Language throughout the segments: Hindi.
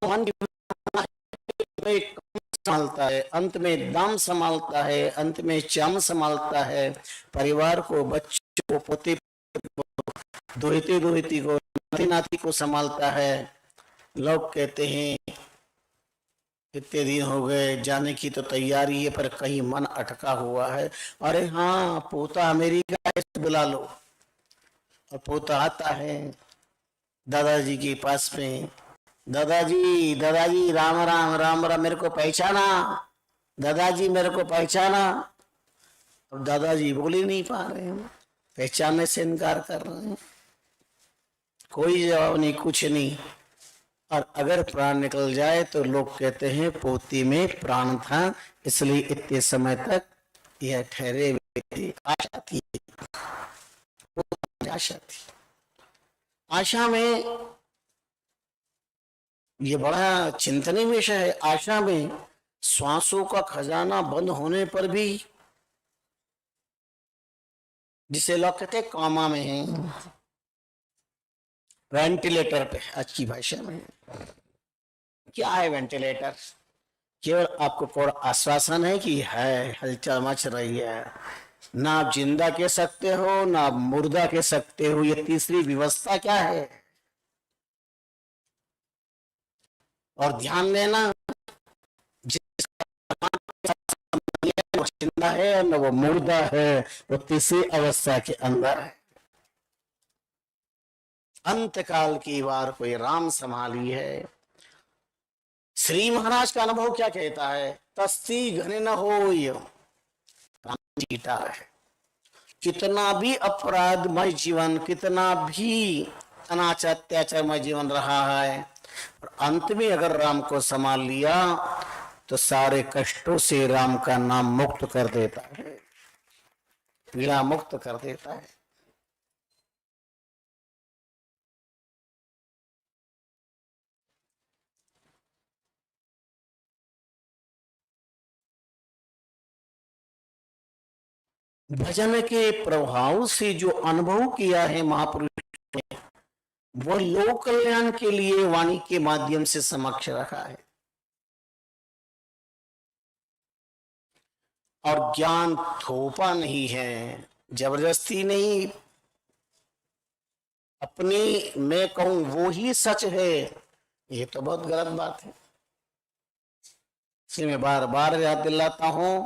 भगवान की संभालता है, अंत में दाम संभालता है, अंत में चाम संभालता है, परिवार को, बच्चों को, पोते दोहिते दोहिती को, नाती नाती को संभालता है। लोग कहते हैं इतने दिन हो गए, जाने की तो तैयारी है पर कहीं मन अटका हुआ है। अरे हाँ, पोता अमेरिका है, बुला लो। और पोता आता है दादाजी के पास में, दादाजी दादाजी राम राम राम राम, मेरे को पहचाना दादाजी, मेरे को पहचाना। अब दादाजी बोल ही नहीं पा रहे हैं, पहचानने से इनकार कर रहे हैं, कोई जवाब नहीं, कुछ नहीं। और अगर प्राण निकल जाए तो लोग कहते हैं पोती में प्राण था, इसलिए इतने समय तक यह ठहरे हुए थे। आशा थी, आशा थी। आशा में ये बड़ा चिंतनीय विषय है। आशा में श्वासों का खजाना बंद होने पर भी, जिसे लोग कहते हैं कोमा में है, वेंटिलेटर पे आज की भाषा में। क्या है वेंटिलेटर? केवल आपको पूर्ण आश्वासन है कि है, हलचल मच रही है। ना आप जिंदा कह सकते हो, ना आप मुर्दा कह सकते हो। ये तीसरी व्यवस्था क्या है? और ध्यान देना, वो जिंदा है न वो मुर्दा है, वो तीसरी अवस्था के अंदर है। अंतकाल की बार कोई राम संभाली है। श्री महाराज का अनुभव क्या कहता है? तस्ती घने न हो जीता है। कितना भी अपराधमय जीवन, कितना भी अनाचार अत्याचारमय जीवन रहा है, और अंत में अगर राम को संभाल लिया तो सारे कष्टों से राम का नाम मुक्त कर देता है, पीड़ा मुक्त कर देता है। भजन के प्रभाव से जो अनुभव किया है महापुरुष ने, वो लोक कल्याण के लिए वाणी के माध्यम से समक्ष रखा है। और ज्ञान थोपा नहीं है, जबरदस्ती नहीं। अपनी मैं कहूं वो ही सच है, ये तो बहुत गलत बात है। इसलिए मैं बार बार याद दिलाता हूं,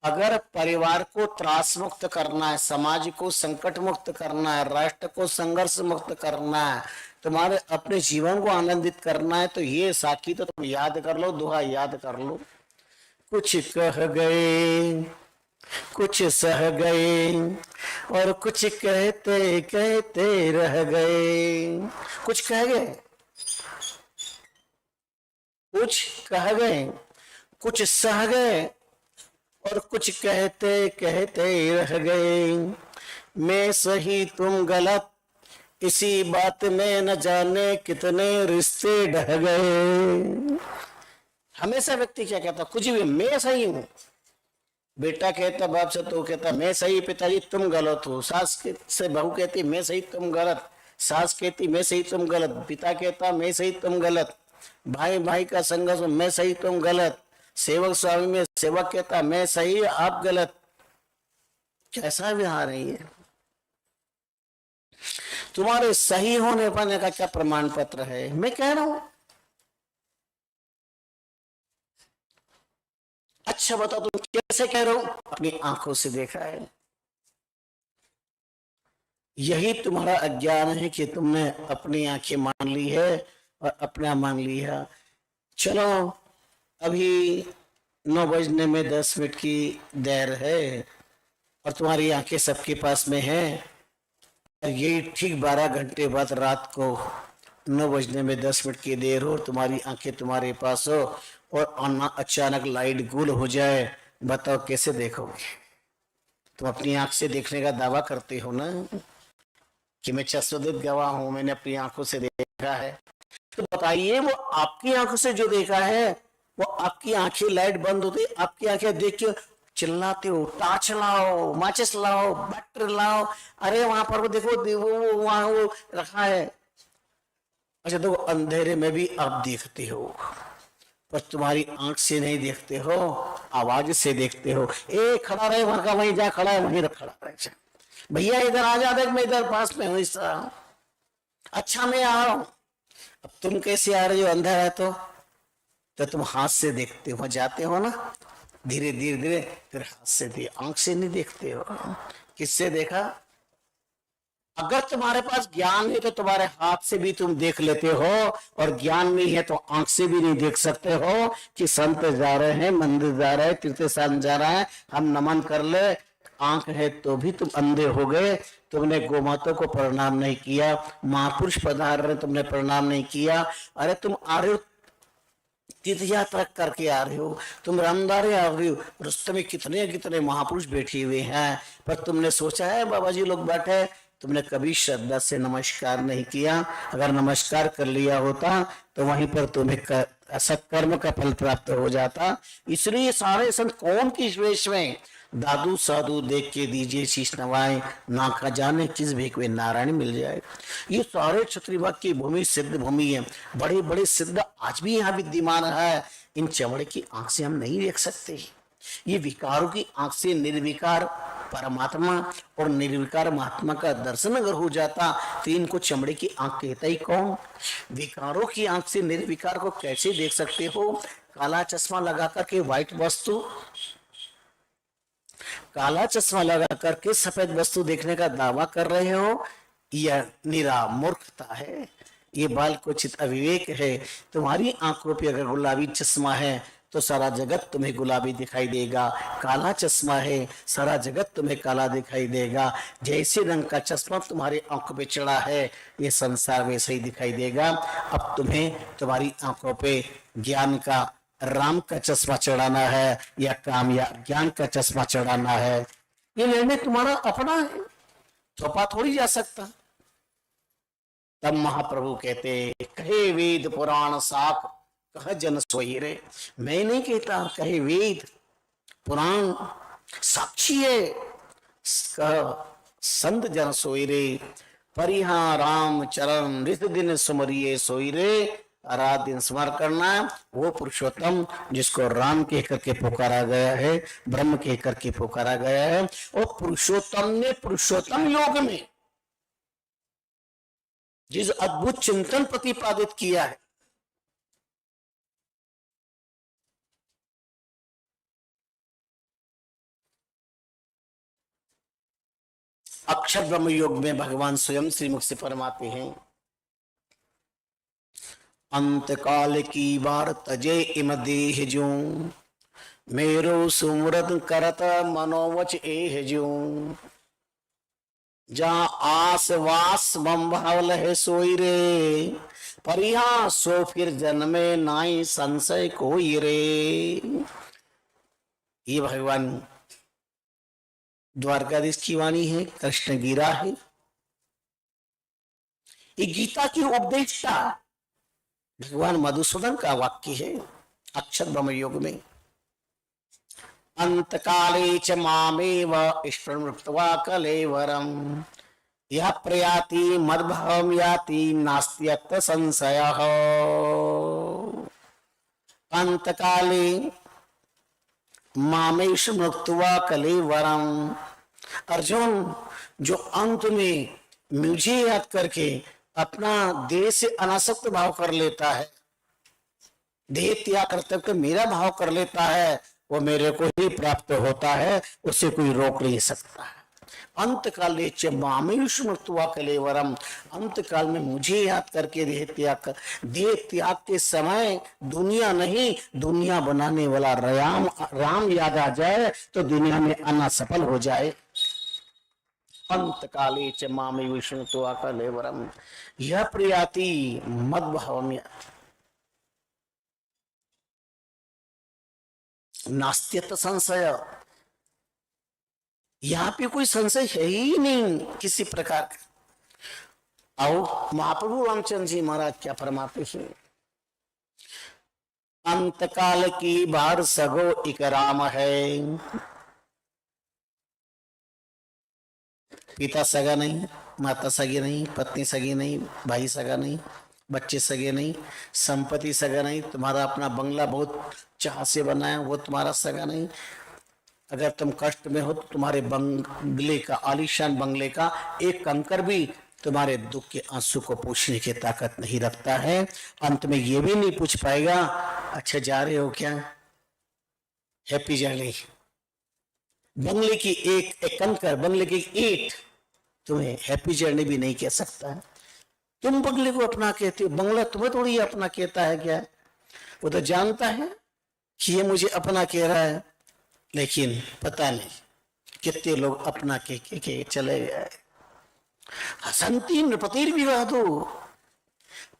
अगर परिवार को त्रास मुक्त करना है, समाज को संकट मुक्त करना है, राष्ट्र को संघर्ष मुक्त करना है, तुम्हारे अपने जीवन को आनंदित करना है, तो ये साखी तो तुम याद कर लो, दोहा याद कर लो। कुछ कह गए, कुछ सह गए, और कुछ कहते कहते रह गए। कुछ कह गए, कुछ कह गए, कुछ सह गए, और कुछ कहते कहते रह गए। मैं सही तुम गलत, इसी बात में न जाने कितने रिश्ते ढह गए। हमेशा व्यक्ति क्या कहता? कुछ भी, मैं सही हूं। बेटा कहता बाप से, तो कहता मैं सही, पिताजी तुम गलत हो। सास से बहू कहती मैं सही तुम गलत, सास कहती मैं सही तुम गलत, पिता कहता मैं सही तुम गलत, भाई भाई का संघर्ष मैं सही तुम गलत, सेवक स्वामी में सेवक कहता मैं सही आप गलत। कैसा व्यवहार है ये? तुम्हारे सही होने पाने का क्या प्रमाण पत्र है? मैं कह रहा हूं, अच्छा बताओ तुम कैसे कह रहे हो? अपनी आंखों से देखा है। यही तुम्हारा अज्ञान है कि तुमने अपनी आंखें मान ली है और अपना मान लिया। चलो अभी 9 बजने में 10 मिनट की देर है और तुम्हारी आंखें सबके पास में हैं, और यही ठीक 12 घंटे बाद रात को 9 बजने में 10 मिनट की देर हो, तुम्हारी आंखें तुम्हारे पास हो और अचानक लाइट गुल हो जाए, बताओ कैसे देखोगे? तुम अपनी आंख से देखने का दावा करते हो ना कि मैं चश्मदीद गवाह हूं, मैंने अपनी आंखों से देखा है। तो बताइए, वो आपकी आंखों से जो देखा है, वो आपकी आंखें लाइट बंद होती, आपकी आंखें देख के चिल्लाते हो टार्च लाओ, माचिस लाओ, बैटरी लाओ, अरे वहां पर वो देखो वो वहां वो रखा है। अच्छा देखो, अंधेरे में भी आप देखते हो, पर तुम्हारी आंख से नहीं देखते हो, आवाज से देखते हो। ए खड़ा रहे, वहां का वहीं जा खड़ा है, वहीं रख खड़ा रहे। भैया इधर आ जा, देख मैं इधर पास में हूं, इस तरह। अच्छा मैं आ रहा हूं। अब तुम कैसे आ रहे हो, अंधा है तो तुम हाथ से देखते हो, जाते हो ना, धीरे धीरे धीरे, फिर हाथ से आंख से नहीं देखते हो। किससे देखा? अगर तुम्हारे पास ज्ञान है तो तुम्हारे हाथ से भी तुम देख लेते हो, और ज्ञान नहीं है तो आंख से भी नहीं देख सकते हो कि संत जा रहे हैं, मंदिर जा रहे हैं, तीर्थ स्थान जा रहा है, हम नमन कर ले। आंख है तो भी तुम अंधे हो गए। तुमने गोमाता को प्रणाम नहीं किया, महापुरुष पधार रहे तुमने प्रणाम नहीं किया। अरे तुम आ रहे हो, तीर्थ यात्रा करके आ रहे हो, तुम रामदारे आ रहे हो, रास्ते में कितने कितने महापुरुष बैठे हुए हैं, पर तुमने सोचा है बाबा जी लोग बैठे, तुमने कभी श्रद्धा से नमस्कार नहीं किया। अगर नमस्कार कर लिया होता तो वहीं पर तुम्हें सत्कर्म का फल प्राप्त हो जाता। इसलिए सारे संत कौन किस वेश में, दादू साधु देख के दीजिए शीश नवाए, ना का जाने किस भेक में नारायण मिल जाए। ये सारे क्षत्रिय की भूमि सिद्ध भूमि है, बड़े बड़े सिद्ध आज भी यहाँ विद्यमान है। इन चमड़े की आंख से हम नहीं देख सकते, ये विकारों की आंख से निर्विकार परमात्मा और निर्विकार महात्मा का दर्शन अगर हो जाता तो इनको चमड़े की आंख कहता ही कौन? विकारों की आंख से निर्विकार को कैसे देख सकते हो? काला चश्मा लगा करके व्हाइट वस्तु, काला चश्मा लगा करके सफेद वस्तु देखने का दावा कर रहे हो, यह निरा मूर्खता है, ये बाल कुचित अविवेक है। तुम्हारी आंखों पे अगर गुलाबी चश्मा है तो सारा जगत तुम्हें गुलाबी दिखाई देगा, काला चश्मा है सारा जगत तुम्हें काला दिखाई देगा। जैसे रंग का चश्मा तुम्हारी आंखों पे चढ़ा है ये संसार वैसे ही दिखाई देगा। अब तुम्हें तुम्हारी आंखों पे ज्ञान का, राम का चश्मा चढ़ाना है या काम या ज्ञान का चश्मा चढ़ाना है, ये निर्णय तुम्हारा अपना है, थोपा थोड़ी जा सकता। तब महाप्रभु कहते, कहे वेद पुराण साख कह जन सोई रे। मैं नहीं कहता, कहे वेद पुराण साक्षी है, कह संत जन सोई रे। परिहा राम चरण रित दिन सुमरिये सोई रे। रात दिन स्मरण करना वो पुरुषोत्तम जिसको राम कह करके पुकारा गया है, ब्रह्म कह करके पुकारा गया है। और पुरुषोत्तम ने पुरुषोत्तम योग में जिस अद्भुत चिंतन प्रतिपादित किया है, अक्षर ब्रह्म योग में भगवान स्वयं श्रीमुख से फरमाते हैं, अंत काल की बार तजे इम देह जो, मेरो सुमरत करत मनोवच एह जो। जहां आस वास मम भावल है सोई रे, परिहा सो फिर जन्मे नाई संशय कोई रे। ये भगवान द्वारकाधीश की वाणी है, कृष्ण गीरा है, ये गीता की उपदेशता भगवान मधुसूदन का वाक्य है अक्षर ब्रह्म योग में। अंत काले च मामेव स्मृत्वा कलेवरम, यह प्रयाति मद्भावम याति नास्त्यत्र संशयः। अंत काले मामेश मुक्त्वा कलेवरम, अर्जुन जो अंत में मुझे याद करके अपना देह से अनासक्त भाव कर लेता है, देह त्याग करते तो मेरा भाव कर लेता है, वो मेरे को ही प्राप्त होता है, उसे कोई रोक नहीं सकता है। अंत काले च मामेश मुक्त्वा कलेवरम, अंत काल में मुझे याद करके देह त्याग के समय दुनिया नहीं, दुनिया बनाने वाला राम याद आ जाए तो दुनिया में आना सफल हो जाए। अंत काले च मामेश मुक्त्वा कलेवरम, यह प्रयाति मद्भावम नास्त्यत संशय, यहां पे कोई संशय है ही नहीं किसी प्रकार का। आओ महाप्रभु रामचंद्र जी महाराज क्या फरमाते हैं, अंत काल की बार सगो एक राम है। पिता सगा नहीं, माता सगी नहीं, पत्नी सगी नहीं, भाई सगा नहीं, बच्चे सगे नहीं, संपत्ति सगा नहीं, तुम्हारा अपना बंगला बहुत चाह से बना है वो तुम्हारा सगा नहीं। अगर तुम कष्ट में हो तो तुम्हारे बंगले का, आलीशान बंगले का एक कंकर भी तुम्हारे दुख के आंसू को पूछने की ताकत नहीं रखता है। अंत में ये भी नहीं पूछ पाएगा अच्छा जा रहे हो क्या, हैप्पी जर्नी। बंगले की एक कंकर, बंगले की ईंट तुम्हें हैप्पी जर्नी भी नहीं कह सकता है। तुम बंगले को अपना कहते हो, बंगला तुम्हें थोड़ी अपना कहता है क्या। वो तो जानता है कि ये मुझे अपना कह रहा है, लेकिन पता नहीं कितने लोग अपना के चले गए। हसंती नृपतिर्विवादो,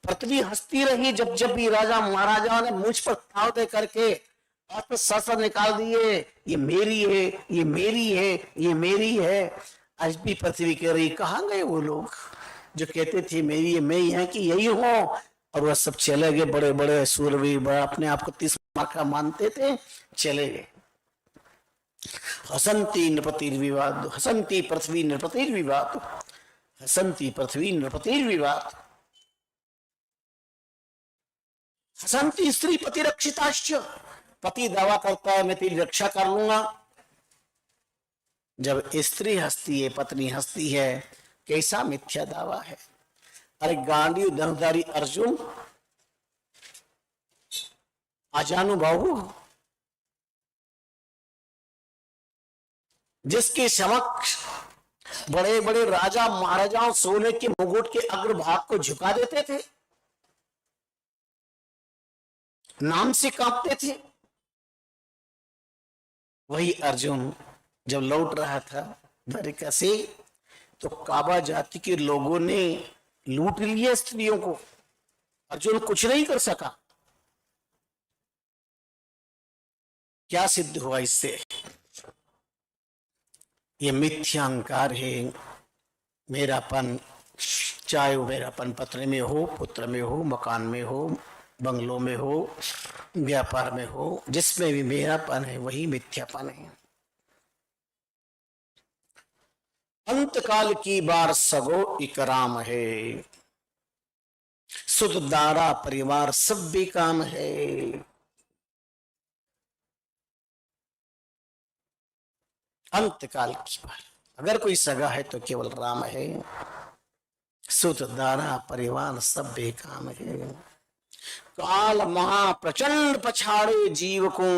पृथ्वी हंसती रही जब जब भी राजा महाराजाओं ने मुझ पर ताव दे करके अस्त्र निकाल दिए, ये मेरी है, ये मेरी है, ये मेरी है। आज भी पृथ्वी कह रही कहाँ गए वो लोग जो कहते थे मेरी है, मैं यहाँ की यही हूँ, और वह सब चले गए। बड़े बड़े सूरवीर, बड़ा अपने आप को 30 मार्का मानते थे, चले गए। हसंती नृपतिर्विवाद, हसंती पृथ्वी नृपतिर्विवाद, हसंती पृथ्वी नृपतिर्विवाद, हसंती स्त्री पति रक्षिताश्च, पति दावा करता है मैं तेरी रक्षा कर लूंगा। जब स्त्री हंसती है, पत्नी हंसती है, कैसा मिथ्या दावा है। अरे गांडी धनुधारी अर्जुन अजानुबाहु, जिसके समक्ष बड़े बड़े राजा महाराजाओं सोने के मुकुट के अग्रभाग को झुका देते थे, नाम से कांपते थे, वही अर्जुन जब लौट रहा था द्वारिका से तो काबा जाति के लोगों ने लूट लिया स्त्रियों को। अर्जुन कुछ नहीं कर सका। क्या सिद्ध हुआ इससे? ये मिथ्यांकार है। मेरापन, चाहे वो मेरापन पत्नी में हो, पुत्र में हो, मकान में हो, बंगलों में हो, व्यापार में हो, जिसमें भी मेरापन है वही मिथ्यापन है। अंत काल की बार सगो इकराम है, सुध दारा परिवार सब बेकाम है। अंत काल की बार अगर कोई सगा है तो केवल राम है, सुध दारा परिवार सब बेकाम है। काल महा प्रचंड पछाड़े जीव को,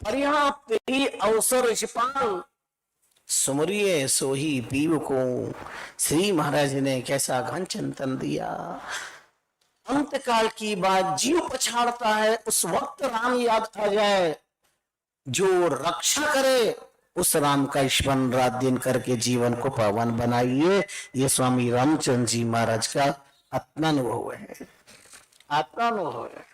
पर्याप्त ही अवसर शिपाल, सुमरिये सोही पीव को। श्री महाराज ने कैसा घन चिंतन दिया। अंत काल की बात जीव पछाड़ता है, उस वक्त राम याद आ जाए। जो रक्षा करे उस राम का स्मरण रात दिन करके जीवन को पावन बनाइए। ये स्वामी रामचंद्र जी महाराज का आत्मानुभव है, आत्मानुभव है।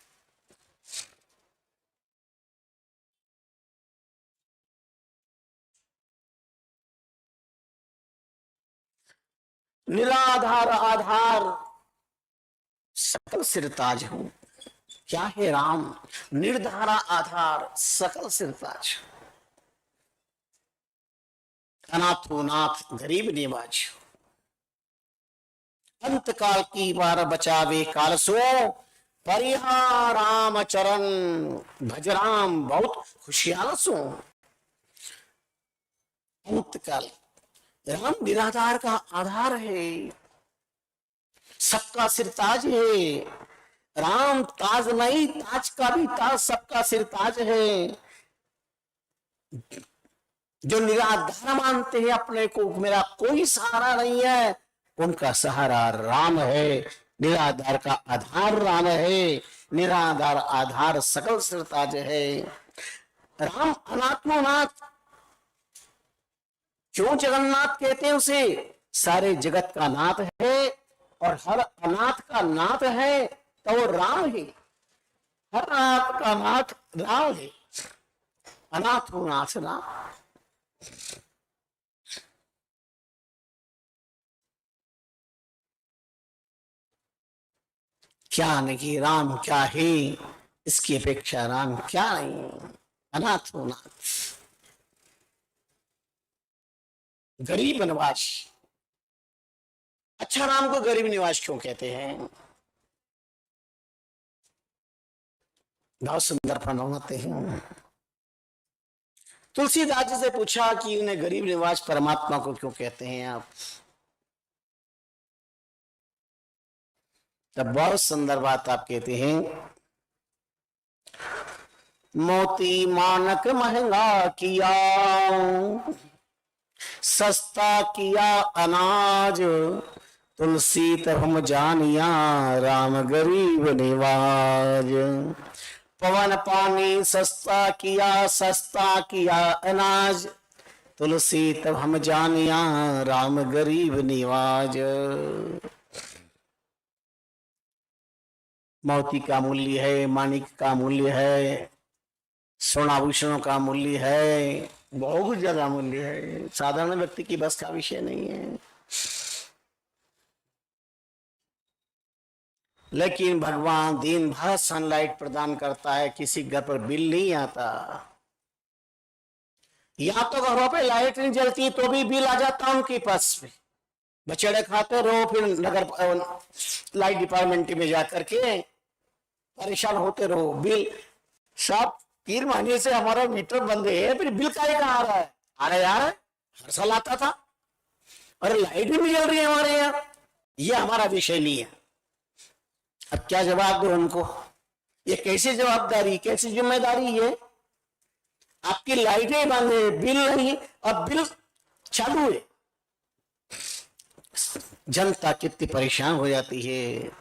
निराधार आधार सकल सिरताज हूं। क्या है राम? निर्धारा आधार सकल सिरताज, अनाथो नाथ गरीब निवाज। अंत काल की बार बचावे काल सो, परिहार राम चरण भज राम बहुत खुशियाल सो। अंत काल राम निराधार का आधार है, सबका सिरताज है। राम ताज नहीं, ताज का भी ताज, सबका सिरताज है। जो निराधार मानते हैं अपने को, मेरा कोई सहारा नहीं है, उनका सहारा राम है। निराधार का आधार राम है, निराधार आधार सकल सिरताज है। राम अनात्मनाथ, क्यों जगन्नाथ कहते हैं उसे? सारे जगत का नाथ है, और हर अनाथ का नाथ है तो वो राम है। हर अनाथ का नाथ राम है। अनाथ हो नाथ राम। क्या नहीं, राम क्या है, इसकी अपेक्षा राम क्या नहीं। अनाथ हो नाथ, गरीब निवास। अच्छा, राम को गरीब निवास क्यों कहते हैं? बहुत सुंदर फरमाते हैं। तुलसीदास जी से पूछा कि उन्हें गरीब निवाज परमात्मा को क्यों कहते हैं आप? तब बहुत सुंदर बात आप कहते हैं, मोती मानक महंगा किया, सस्ता किया अनाज, तुलसी तब हम जानिया, राम गरीब निवाज। पवन पानी सस्ता किया अनाज, तुलसी तब हम जानिया, राम गरीब निवाज। मोती का मूल्य है, माणिक का मूल्य है, सोनाभूषणों का मूल्य है, बहुत ज्यादा मूल्य है, साधारण व्यक्ति की बस का विषय नहीं है। लेकिन भगवान दिन भर सनलाइट प्रदान करता है, किसी घर पर बिल नहीं आता। या तो घरों पे लाइट नहीं जलती तो भी बिल आ जाता उनके पास में, बछड़े खाते रहो, फिर नगर लाइट डिपार्टमेंट में जाकर के परेशान होते रहो। बिल साहब 3 महीने से हमारा मीटर बंद है, फिर बिल का कहाँ आ रहा है? अरे यार हर साल आता था, अरे लाइट भी नहीं जल रही है हमारे यहाँ। ये हमारा विषय नहीं है। अब क्या जवाब दो उनको? ये कैसी जवाबदारी, कैसी जिम्मेदारी है? आपकी लाइटें बंद है, बिल नहीं, और बिल चालू है। जनता कितनी परेशान हो जाती है।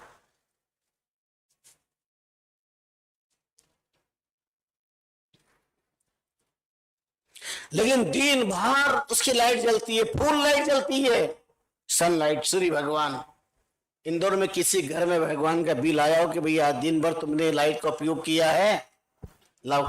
लेकिन दिन भर उसकी लाइट जलती है, फुल लाइट जलती है, सनलाइट, सूर्य भगवान। इंदौर में किसी घर में भगवान का बिल आया हो कि भैया दिन भर तुमने लाइट का उपयोग किया है, लाओ।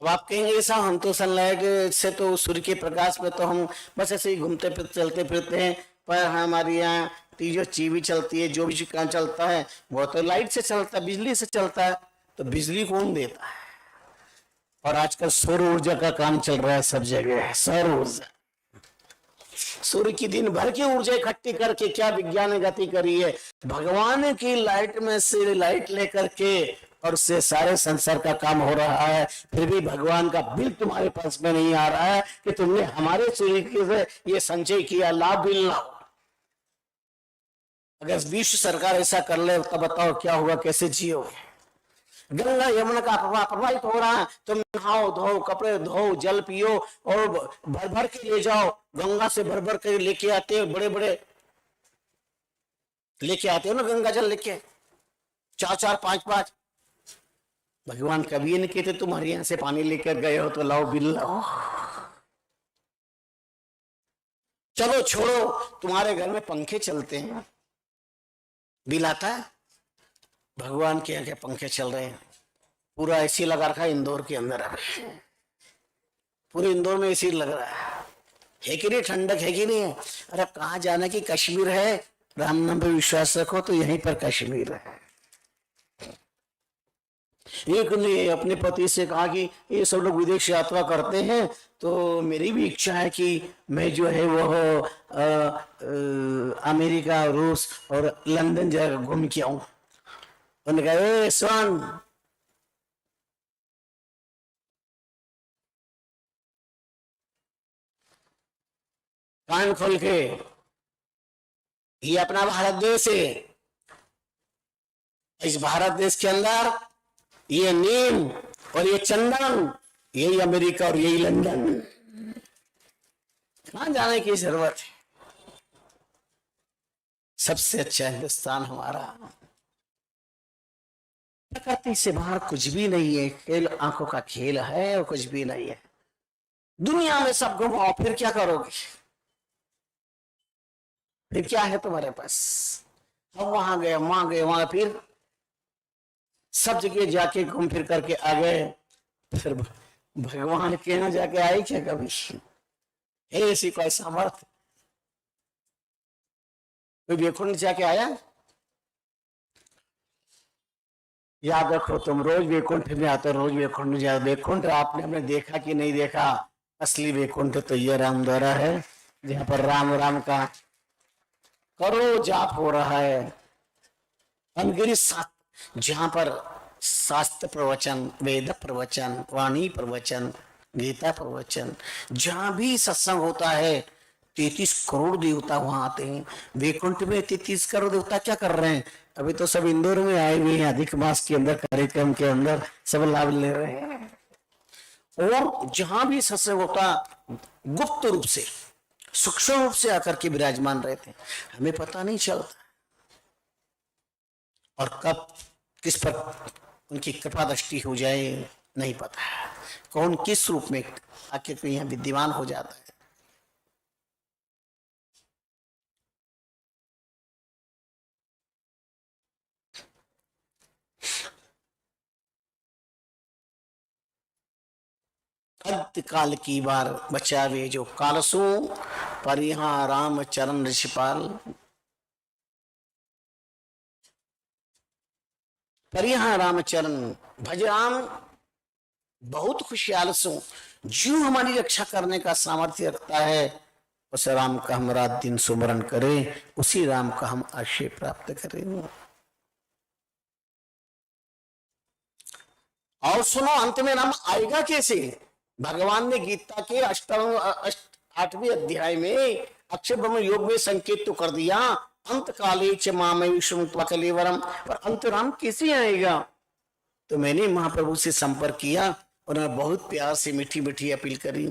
अब आप कहेंगे ऐसा, हम तो सनलाइट से तो सूर्य के प्रकाश में तो हम बस ऐसे ही घूमते फिरते चलते फिरते हैं, पर हमारे यहाँ जो टीवी चलती है, जो भी काम चलता है वो तो लाइट से चलता है, बिजली से चलता है। तो बिजली कौन देता है? और आजकल सौर ऊर्जा का काम चल रहा है सब जगह, सौर ऊर्जा। सूर्य की दिन भर की ऊर्जा इकट्ठी करके क्या विज्ञान ने गति करी है। भगवान की लाइट में से लाइट लेकर के और उससे सारे संसार का काम हो रहा है, फिर भी भगवान का बिल तुम्हारे पास में नहीं आ रहा है कि तुमने हमारे सूर्य से ये संचय किया, लाभ बिल ना हो। अगर विश्व सरकार ऐसा कर ले तो बताओ क्या होगा, कैसे जियोगे? गंगा यमुना का प्रवाह प्रवाहित हो रहा है, तुम नहाओ धो, कपड़े धो, जल पियो और भर भर के ले जाओ। गंगा से भर भर के लेके आते हो, बड़े बड़े लेके आते हो ना गंगा जल लेके, 4-4, 5-5। भगवान कभी नहीं कहते तुम्हारे यहां से पानी लेकर गए हो तो लाओ बिल लाओ। चलो छोड़ो, तुम्हारे घर में पंखे चलते हैं, बिल आता है? भगवान के यहाँ पंखे चल रहे हैं, पूरा एसी लगा रखा है इंदौर के अंदर। पूरे इंदौर में एसी लग रहा है कि नहीं? ठंडक है कि नहीं है? अरे कहाँ जाना कि कश्मीर है, राम नाम पे विश्वास रखो तो यहीं पर कश्मीर है। एक ने अपने पति से कहा कि ये सब लोग विदेश यात्रा करते हैं तो मेरी भी इच्छा है कि मैं जो है वो अमेरिका, रूस और लंदन जाकर घूम के आऊं। उन्होंने कहा ए सुन, कान खोल के, ये अपना भारत देश है, इस भारत देश के अंदर ये नीम और ये चंदन, यही अमेरिका और यही लंदन। कहां जाने की जरूरत है? सबसे अच्छा हिंदुस्तान हमारा। प्रकृति से बाहर कुछ भी नहीं है, खेल आंखों का खेल है और कुछ भी नहीं है। दुनिया में सब घुमाओ, फिर क्या करोगे? फिर क्या है तुम्हारे पास? हम वहां गए, वहां फिर सब जगह जाके घूम फिर करके आ गए, फिर भगवान के यहाँ जाके आए क्या कभी? ऐसी कोई सामर्थ? कोई वैकुंठ जाके आया? याद रखो, तुम रोज वैकुंठ में आते, रोज वैकुंठ में जाते। वैकुंठ आपने देखा कि नहीं देखा? असली वैकुंठ तो ये राम द्वारा है, जहां पर राम राम का करोड़ों जाप हो रहा है। अनगिनत जहां पर शास्त्र प्रवचन, वेद प्रवचन, वाणी प्रवचन, गीता प्रवचन, जहां भी सत्संग होता है 33 करोड़ देवता वहां आते हैं। वैकुंठ में 33 करोड़ देवता क्या कर रहे हैं? अभी तो सब इंदौर में आए हुए हैं, अधिक मास के अंदर कार्यक्रम के अंदर सब लाभ ले रहे हैं। और जहां भी सत्संग होता गुप्त रूप से, सूक्ष्म रूप से आकर के विराजमान रहते हैं, हमें पता नहीं चलता। और कब किस पर उनकी कृपा दृष्टि हो जाए नहीं पता, कौन किस रूप में आके यहाँ विद्यमान हो जाता है। अंत काल की बार बचावे जो कालसु, परिहा राम चरण ऋषिपाल। परिहा राम चरण, भज राम बहुत खुशियाल सो। जो हमारी रक्षा करने का सामर्थ्य रखता है उस राम का हम रात दिन सुमरण करें, उसी राम का हम आश्रय प्राप्त करें। और सुनो, अंत में राम आएगा कैसे? भगवान ने गीता के 8वें अध्याय में अक्षर ब्रह्म योग में संकेत तो कर दिया, अंत काले च मामय विष्णु कलेवरम, पर अंत राम कैसे आएगा? तो मैंने महाप्रभु से संपर्क किया, उन्होंने बहुत प्यार से मीठी मीठी अपील करी।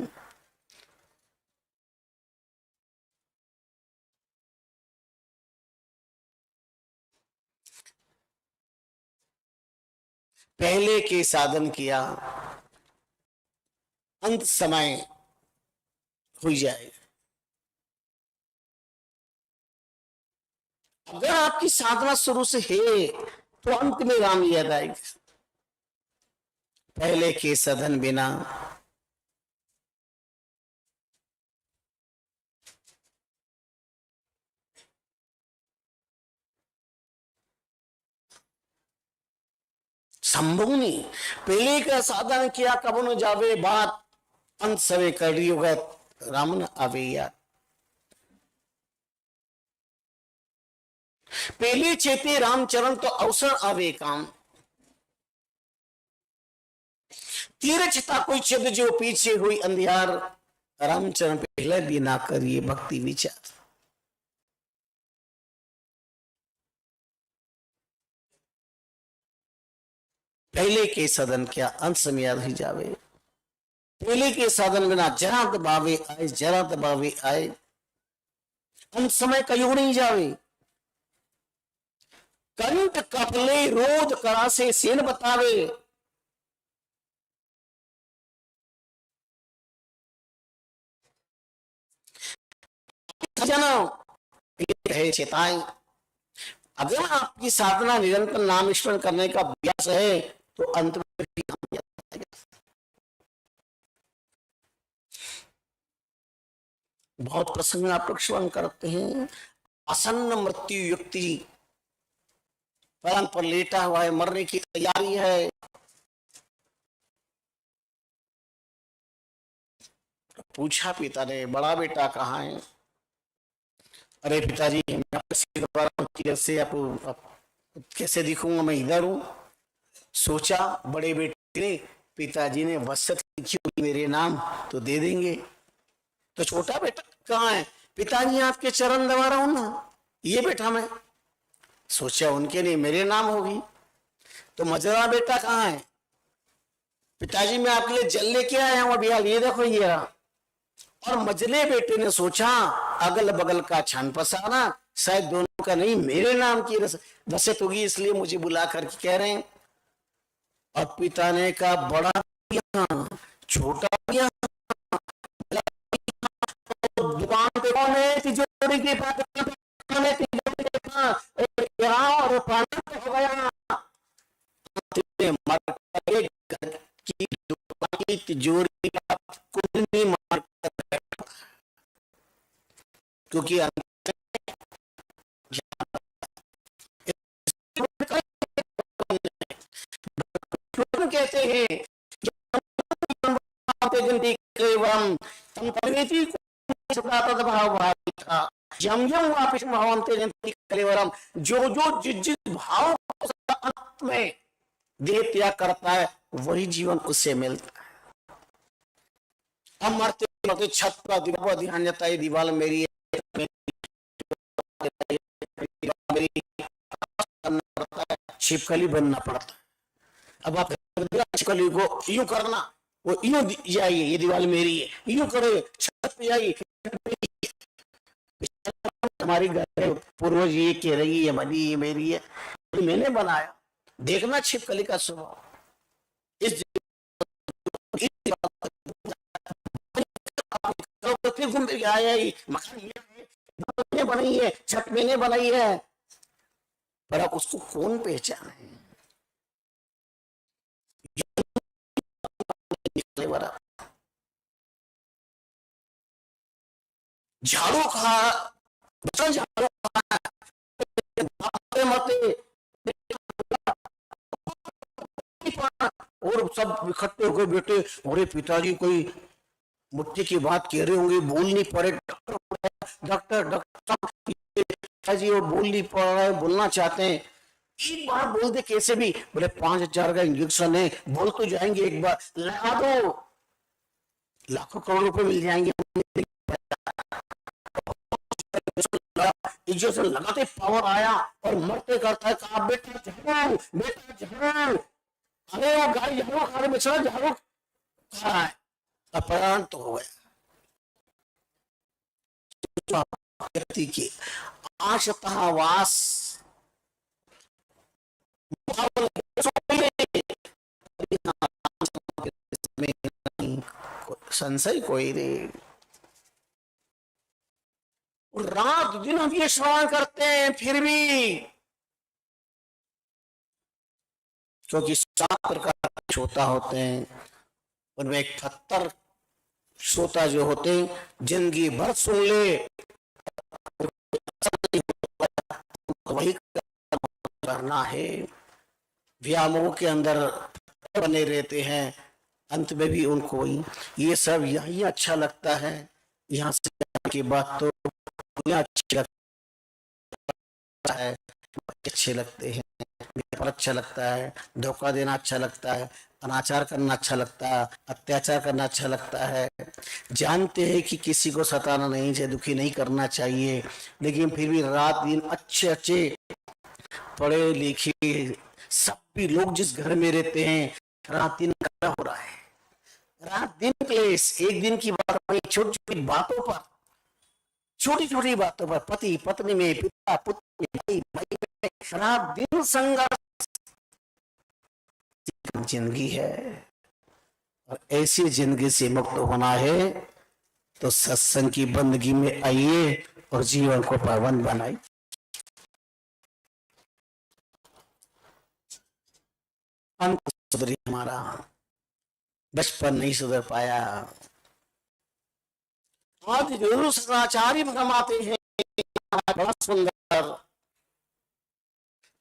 पहले के साधन किया, अंत समय हो जाए। अगर आपकी साधना शुरू से है तो अंत में राम याद आएगा। पहले के साधन बिना संभव नहीं। पहले का साधन किया कब न जावे बात, अंत समय कर होगा राम न आवे याद। पहले चेते रामचरण तो अवसर आवे काम, तीर चिता कोई चिद जो पीछे हुई अंधियार, रामचरण पहले भी ना करिए भक्ति विचार। पहले के सदन क्या अंत समय याद ही जावे। पहले के साधन बिना जरा दबावे आए, जरा दबावे आए, अंत समय कहीं नहीं जावे। कंठ कपले रोज करा से सेन बतावे, है चेताएं। अगर आपकी साधना निरंतर नाम स्मरण करने का अभ्यास है तो अंत में भी हम बहुत प्रसंग आप लोग श्रवण करते हैं। आसन्न मृत्यु युक्ति, पलंग पर लेटा हुआ है, मरने की तैयारी है, पूछा पिता ने बड़ा बेटा कहाँ है? अरे पिताजी कैसे आप कैसे दिखूंगा, मैं इधर हूं। सोचा बड़े बेटे ने, पिताजी ने वसत लिखी मेरे नाम तो दे देंगे। तो छोटा बेटा कहाँ है? पिताजी आपके चरण दबा रहा हूं ना, ये बेटा मैं। सोचा उनके लिए मेरे नाम होगी। तो मजरा बेटा कहाँ है? पिताजी मैं आपके लिए जल लेके आया हूं अभी, ये देखो ये रहा। और मजले बेटे ने सोचा अगल बगल का छान पसारा, शायद दोनों का नहीं मेरे नाम की वसत होगी, इसलिए मुझे बुला करके कह रहे हैं। और पिता ने कहा बड़ा छोटा दिया, दुकान पे कौन है? तिजोरी के पास और पानी हो गया की दुकान की तिजोरी का कुछ नहीं मार, क्योंकि कहते हैं जो जो जिस जिस भाव अंत में देह त्याग करता है वही जीवन उससे मिलता है। हम मरते मरते छत पर दीवार पर ध्यान जाता है, दीवार मेरी है, मेरी करना पड़ता है, छिपकली बनना पड़ता है। अब आप छिपकली को यूं करना, वो यूं जाइए, ये दीवार मेरी है, यूं करे छत पे जाइए, हमारी घर पूर्वज ये कह रही है बनी ये मेरी है, मैंने बनाया। देखना छिपकली का स्वभाव इस घूम के आया ही मकान बनाई है, छत मैंने बनाई है, पर अब उसको कौन पहचाने? झाड़ू खा झाड़ू मते और सब इकट्ठे हो गए बेटे, अरे पिताजी कोई मुट्ठी की बात कह रहे होंगे, बोल नहीं पड़े, डॉक्टर डॉक्टर जी वो बोल नहीं पा रहा है, बोलना चाहते हैं, एक बार बोल दे कैसे भी, बोले 5,000 का इंजेक्शन है, बोल तो जाएंगे, एक बार लगा दो, लाखों करोड़ रुपए मिल जाएंगे। इंजेक्शन लगाते पावर आया और मरते करता है, कहा बेटा झाड़ू, बेटा झाड़ू, अरे वो गाड़ी झाड़ू खा रहे बेचारा, झाड़ू खा रहा है, अपराध तो हो गया। व्यक्ति की आशतः वास संशय कोई नहीं। रात दिन हम ये श्रवण करते हैं फिर भी, क्योंकि 7 प्रकार के श्रोता होते हैं, उनमें 78 श्रोता जो होते हैं जिंदगी भर सुन ले वही करना है, व्यामोह के अंदर बने रहते हैं, अंत में भी उनको ये सब यही अच्छा लगता है, यहाँ से की बात तो अच्छी लगता है, अच्छे लगते हैं, अच्छा लगता है, धोखा देना अच्छा लगता है, अनाचार करना अच्छा लगता है, अत्याचार करना अच्छा लगता है, जानते हैं कि किसी को सताना नहीं चाहिए, दुखी नहीं करना चाहिए, लेकिन फिर भी रात दिन अच्छे अच्छे पढ़े लिखे सब भी लोग जिस घर में रहते हैं, रात दिन क्या हो रहा है, रात दिन क्लेश, एक दिन की बात नहीं, छोटी छोटी बातों पर, छोटी छोटी बातों पर, पति पत्नी में, पिता पुत्र में, भाई भाई में, रात दिन संघर्ष जिंदगी है। और ऐसी जिंदगी से मुक्त होना है तो सत्संग की बंदगी में आइए और जीवन को पावन बनाइए। अंत सुधरी हमारा, बचपन नहीं सुधर पाया। आदि गुरु सदाचारी फरमाते हैं बड़ा सुंदर,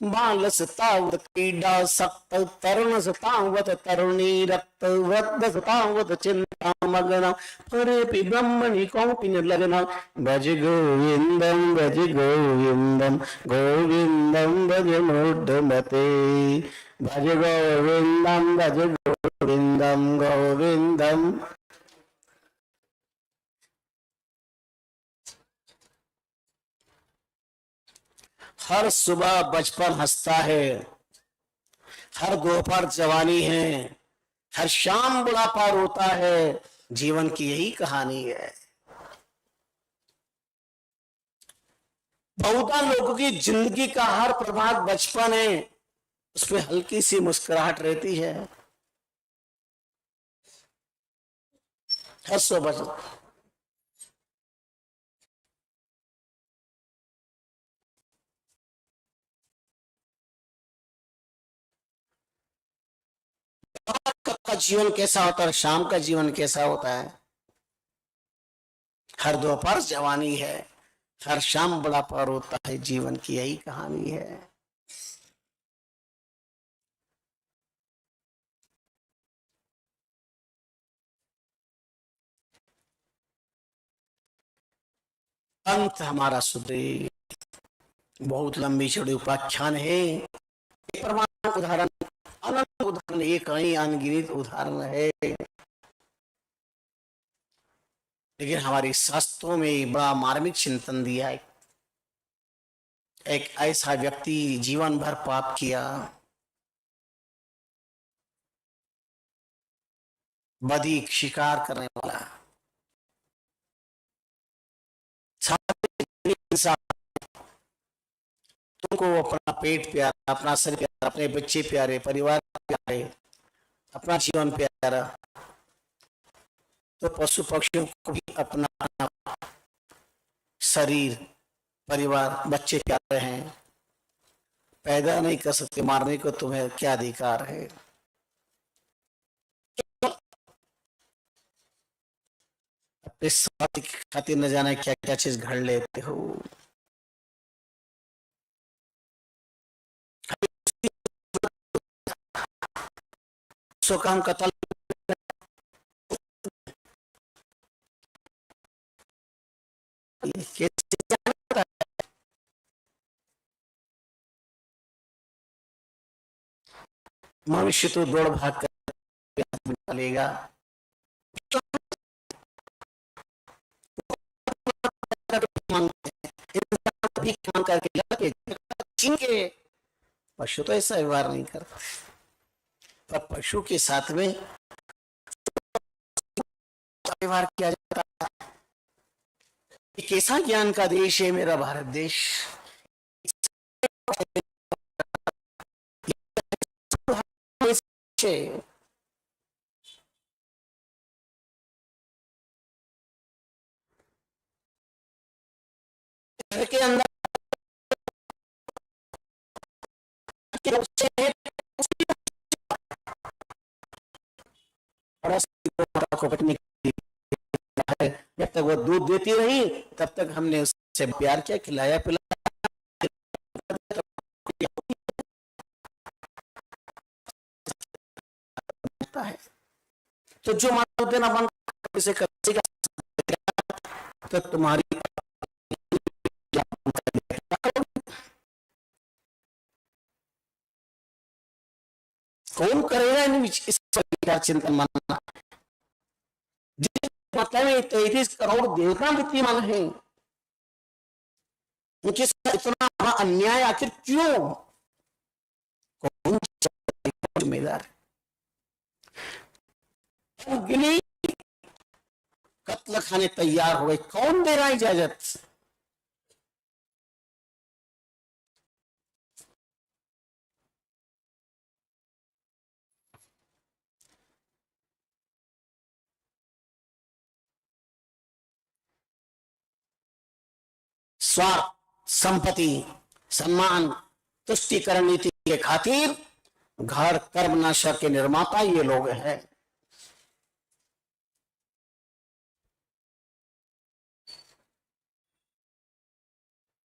बाल सतावत पीड़ा सक्त, तरुण सतावत तरुणी रक्त, वृद्ध सतावत चिंता मग्न, परे ब्रह्मणि कौपिन लग्न, भज गोविंदम भज गोविंदम, गोविंदम भज मूढ़मते, भज गोविंदम भज गोविंदम, गोविंदम। हर सुबह बचपन हंसता है, हर दोपहर जवानी है, हर शाम बुढ़ापा रोता है, जीवन की यही कहानी है। बहुधा लोगों की जिंदगी का हर प्रभात बचपन है, उसमें हल्की सी मुस्कुराहट रहती है, हंसो बचो। का जीवन कैसा होता है, शाम का जीवन कैसा होता है, हर दोपहर जवानी है, हर शाम बुढ़ापा रोता है, जीवन की यही कहानी है। अंत हमारा सुधरे, बहुत लंबी चौड़ी उपाख्यान है, प्रमाण उदाहरण, अनंत उदाहरण, एक नहीं अनगिनत उदाहरण है। लेकिन हमारे शास्त्रों में बड़ा मार्मिक चिंतन दिया है। एक ऐसा व्यक्ति जीवन भर पाप किया, बदी शिकार करने वाला, तुमको अपना पेट प्यारा, अपना शरीर प्यारा, अपने बच्चे प्यारे, परिवार प्यारे, अपना जीवन प्यारा, तो पशु पक्षियों को भी अपना शरीर, परिवार, बच्चे प्यारे हैं, पैदा नहीं कर सकते, मारने को तुम्हें क्या अधिकार है? अपने स्वार्थ की खातिर न जाने क्या क्या चीज घड़ लेते हो। सो काम कत्ल मनुष्य तो दौड़ भाग कर निकालेगा, पशु तो ऐसा व्यवहार नहीं करते, पर पशु के साथ में व्यवहार किया जाता है। कैसा ज्ञान का देश है मेरा भारत देश। घर के अंदर को पत्नी है, जब तक वो दूध देती रही तब तक हमने उससे प्यार किया, खिलाया पिलाया है। तो जो मानो देना बंद से करेगा तो तुम्हारी कौन करेगा इस पर चिंतन मानना। जिस मात्रा में 33 करोड़ देवता विद्यमान है, उनके साथ इतना अन्याय आखिर क्यों? कौन जिम्मेदार? कत्ल खाने तैयार हो गए, कौन दे रहा इजाजत? स्वार्थ, संपत्ति, सम्मान, तुष्टिकरण नीति के खातिर घर कर्म नाशा के निर्माता ये लोग हैं।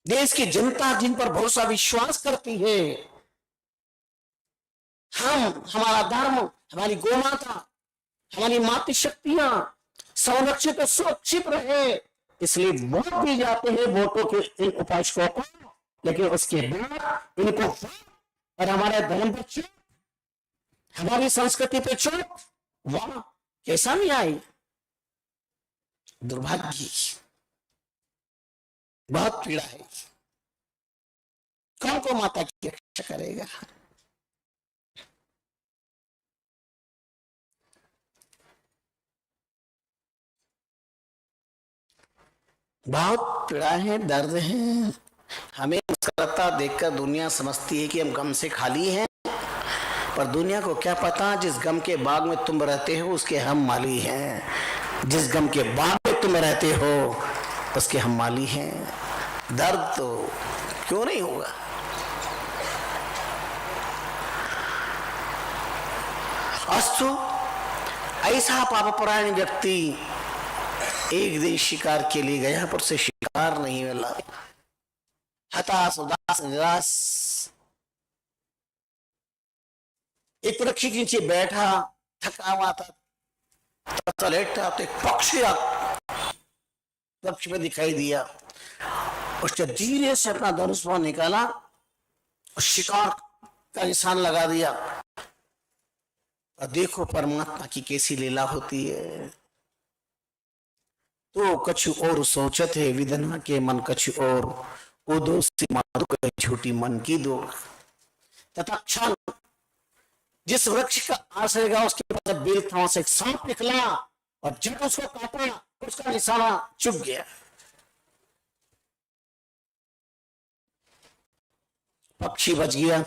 देश की जनता जिन पर भरोसा विश्वास करती है, हमारा धर्म, हमारी गोमाता, हमारी मातृशक्तियां संरक्षित और सुरक्षित रहे, इसलिए वोट दिए जाते हैं वोटों के इन उपासकों को। लेकिन उसके बाद इनको और हमारे धर्म पर चोट, हमारी संस्कृति पे चोट, वाह कैसा नहीं आई? दुर्भाग्य, बहुत पीड़ा है। कौन को माता की रक्षा करेगा? बहुत पीड़ा है, दर्द है। हमें मुस्कुराता देखकर दुनिया समझती है कि हम गम से खाली हैं, पर दुनिया को क्या पता जिस गम के बाग में तुम रहते हो उसके हम माली हैं। जिस गम के बाग में तुम रहते हो उसके हम माली हैं। दर्द तो क्यों नहीं होगा? अस्तु, ऐसा पापपरायण व्यक्ति एक दिन शिकार के लिए गया पर उसे शिकार नहीं मिला। हताश, उदास, निराश एक वृक्ष के नीचे बैठा, थका हुआ था, लेटा तो एक पक्षी वृक्ष में दिखाई दिया। उसने धीरे से अपना धनुष निकाला और शिकार का निशान लगा दिया। और देखो परमात्मा की कैसी लीला होती है। तो कछु और सोचत है विदना के मन कछु और, वो दोस्ती माधु कहे झूठी मन की दो। तथा क्षण जिस वृक्ष का आश्रय लगा उसके पास बेल था, वहां से एक सांप निकला और जब उसको काटा उसका निशाना चुभ गया। पक्षी बच गया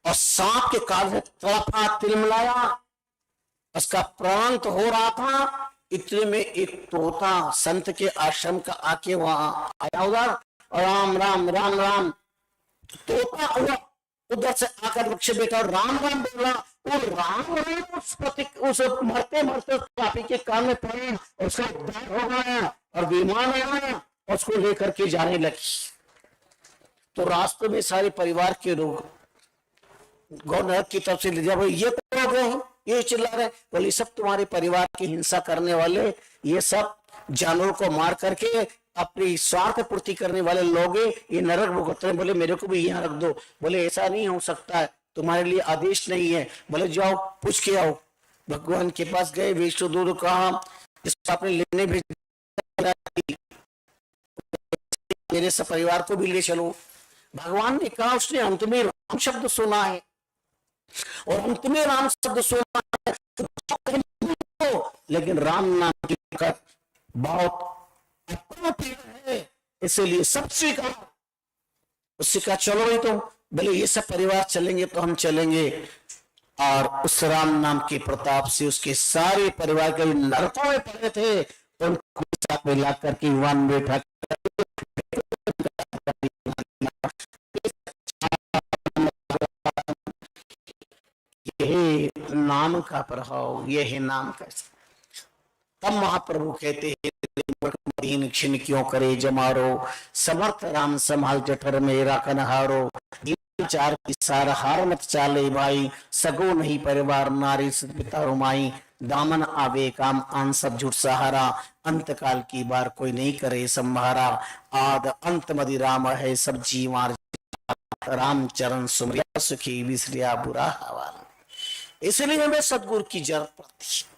और सांप के काट से तड़पा तिलमिलाया, उसका प्राण तो हो रहा था। इतने में एक तोता संत के आश्रम का आके वहां आया उधर, और राम राम राम राम। तोता हुआ उधर से आकर वृक्ष बैठा और राम राम बोला। वो राम राम उस मरते मरते पापी के कान में पड़े, उसका उद्धार हो गया और विमान आया और उसको लेकर के जाने लगी। तो रास्ते में सारे परिवार के लोग गवर्नर की तरफ से ले जा, ये कौन हो गए, ये चिल्ला रहे। बोले सब तुम्हारे परिवार की हिंसा करने वाले, ये सब जानवरों को मार करके अपनी स्वार्थ पूर्ति करने वाले लोग, ये नरक भुगतते हैं। बोले मेरे को भी यहाँ रख दो। बोले ऐसा नहीं हो सकता है, तुम्हारे लिए आदेश नहीं है। बोले जाओ पूछ के आओ। भगवान के पास गए, विष्णु दूत कहा जिसको आपने लेने भेजा मेरे सब परिवार को भी ले चलो। भगवान ने कहा उसने अंत में राम शब्द सुना है और अंत में राम शब्द सुना है तो, लेकिन राम नाम की बहुत है, इसलिए सब स्वीकार। उससे कहा चलो भाई, तो बोले ये सब परिवार चलेंगे तो हम चलेंगे। और उस राम नाम के प्रताप से उसके सारे परिवार के नरकों में पड़े थे, उनको साथ में ला करके वन में बैठा यही नाम का प्रभाव, यह है नाम का। तब महाप्रभु कहते हैं दीन क्षण क्यों करे जमारो, समर्थ राम संभाल जठर मेरा कनहारो। चार सार हार मत चाले भाई, सगो नहीं परिवार नारी पिता रुमाई। दामन आवे काम आन सब झूठ सहारा, अंत काल की बार कोई नहीं करे संभारा। आद अंत मदि राम है सब जीवार, राम चरण सुमरिया सुखी विसरिया बुरा हवाला। इसलिए हमें सदगुरु की जरूरत पड़ती है।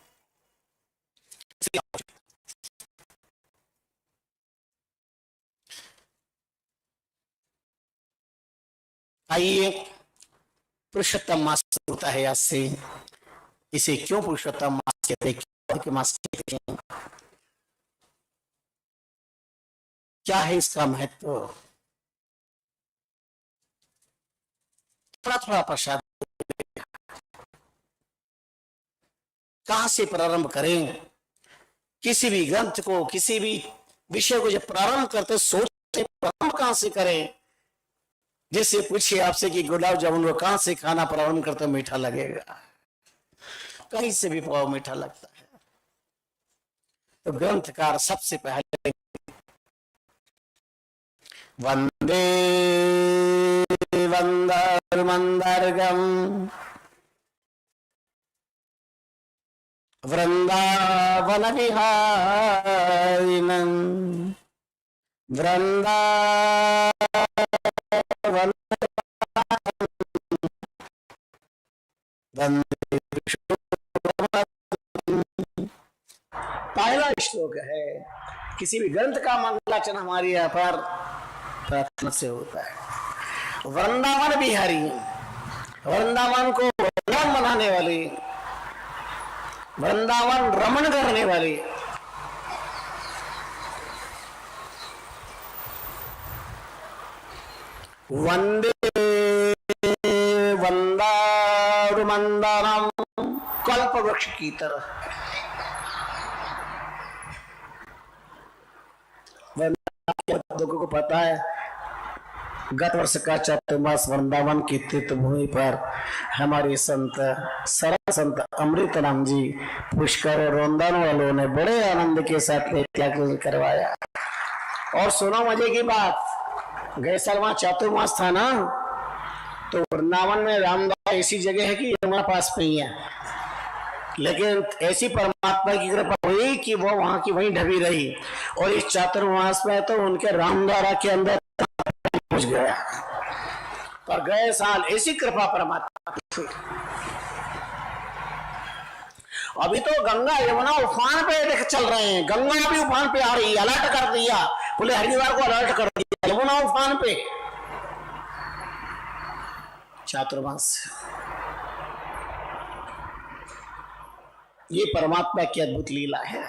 आइए, पुरुषोत्तम मास होता है आज से। इसे क्यों पुरुषोत्तम मास कहते हैं, मास कहते हैं, क्या है इसका महत्व? थोड़ा थोड़ा प्रसाद कहां से प्रारंभ करें? किसी भी ग्रंथ को, किसी भी विषय को जब प्रारंभ करते सोचते प्रारंभ कहां से करें? जैसे पूछिए आपसे कि गुलाब जामुन को कहां से खाना प्रारंभ करते मीठा लगेगा, कहीं से भी पाओ मीठा लगता है। तो ग्रंथकार सबसे पहले वंदे वंदर मंदरगम वृंदावन विहारिणं वृंदावन पहला श्लोक है। किसी भी ग्रंथ का मंगलाचरण हमारे यहाँ पर प्रार्थना से होता है। वृंदावन बिहारी, वृंदावन को वृंदावन बनाने वाली, वृंदावन रमण करने वाली, वंदे वंदारु मंदारम, कल्प वृक्ष की तरह लोगों को पता है गत वर्ष का चातुर्मास वृंदावन की तीर्थ भूमि पर हमारे संत सरल संत अमृतराम जी पुष्कर और वृंदावन वालों ने बड़े आनंद के साथ त्याग करवाया। और सुनो मजे की बात, गए साल वहां चातुर्मास था ना, तो वृंदावन में रामदास ऐसी जगह है कि हमारे पास नहीं है, लेकिन ऐसी परमात्मा की कृपा हुई कि वो वहां की वहीं ढबी रही। और इस चातुर्मास में तो उनके रामद्वारा के अंदर पहुंच गया। पर गए साल ऐसी कृपा परमात्मा की। अभी तो गंगा यमुना उफान पे देख चल रहे हैं, गंगा भी उफान पे आ रही है, अलर्ट कर दिया, बोले हरिद्वार को अलर्ट कर दिया, यमुना उफान पे। चातुर्मास, ये परमात्मा की अद्भुत लीला है।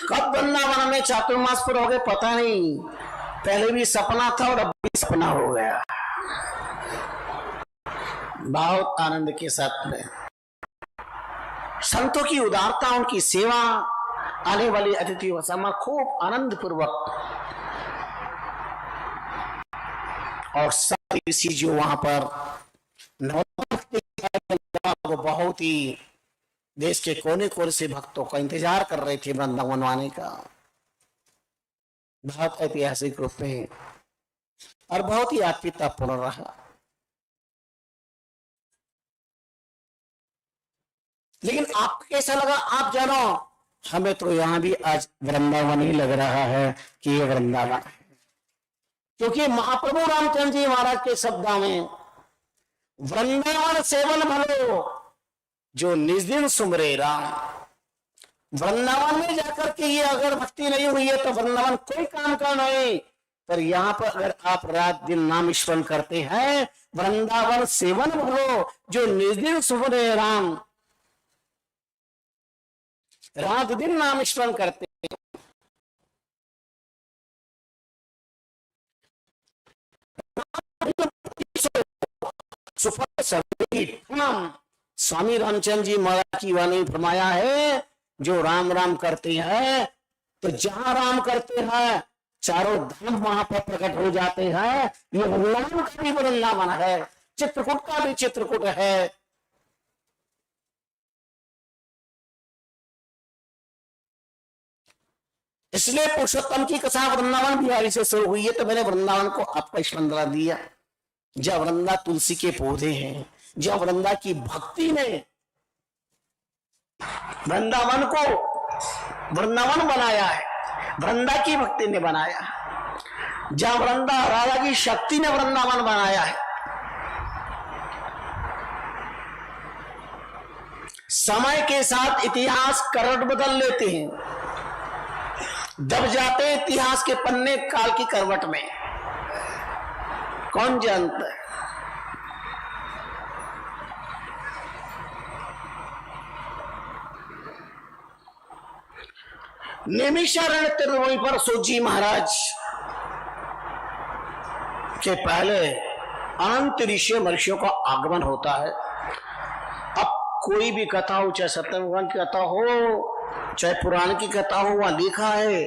कब वृंदावन में चातुर्मास पर हो गए पता नहीं, पहले भी सपना था और अब भी सपना हो गया। बहुत आनंद के साथ में संतों की उदारता, उनकी सेवा, आने वाली अतिथियों का सम्मान खूब आनंद पूर्वक, और साथ ऋषि जो वहां पर वो बहुत ही देश के कोने कोने से भक्तों का इंतजार कर रहे थे वृंदावन आने का। बहुत ऐतिहासिक रूप में और बहुत ही आत्मीयतापूर्ण रहा। लेकिन आपको कैसा लगा आप जानो, हमें तो यहां भी आज वृंदावन ही लग रहा है कि ये वृंदावन है, क्योंकि महाप्रभु रामचंद्र जी महाराज के शब्दों में वृंदावन सेवन भलो जो निज दिन सुमरे राम। वृंदावन में जाकर के ये अगर भक्ति नहीं हुई है तो वृंदावन कोई काम का नहीं, पर यहाँ पर अगर आप रात दिन नाम स्मरण करते हैं, वृंदावन सेवन भलो जो निज दिन सुमरे राम, रात दिन नाम स्मरण करते हैं। स्वामी रामचंद्र जी महाराज की वाणी फरमाया है, जो राम राम करते हैं तो जहां राम करते हैं चारों धाम वहां पर प्रकट हो जाते हैं। ये वृंदावन का भी वृंदावन है, चित्रकूट का भी चित्रकूट है। इसलिए पुरुषोत्तम की कथा वृंदावन बिहारी से शुरू हुई है, तो मैंने वृंदावन को आपका स्मरण दिया। जब वृंदा तुलसी के पौधे हैं, जब वृंदा की भक्ति ने वृंदावन को वृंदावन बनाया है, वृंदा की भक्ति ने बनाया, जब वृंदा राजा की शक्ति ने वृंदावन बनाया है। समय के साथ इतिहास करवट बदल लेते हैं, दब जाते हैं इतिहास के पन्ने काल की करवट में, कौन जानता है। नैमिषारण्य तीर्थभूमि पर सूजी महाराज के पहले अनंत ऋषि महर्षियों का आगमन होता है। अब कोई भी कथा हो, चाहे सत्यनारायण भगवान की कथा हो, चाहे पुराण की कथा हो, वहां लिखा है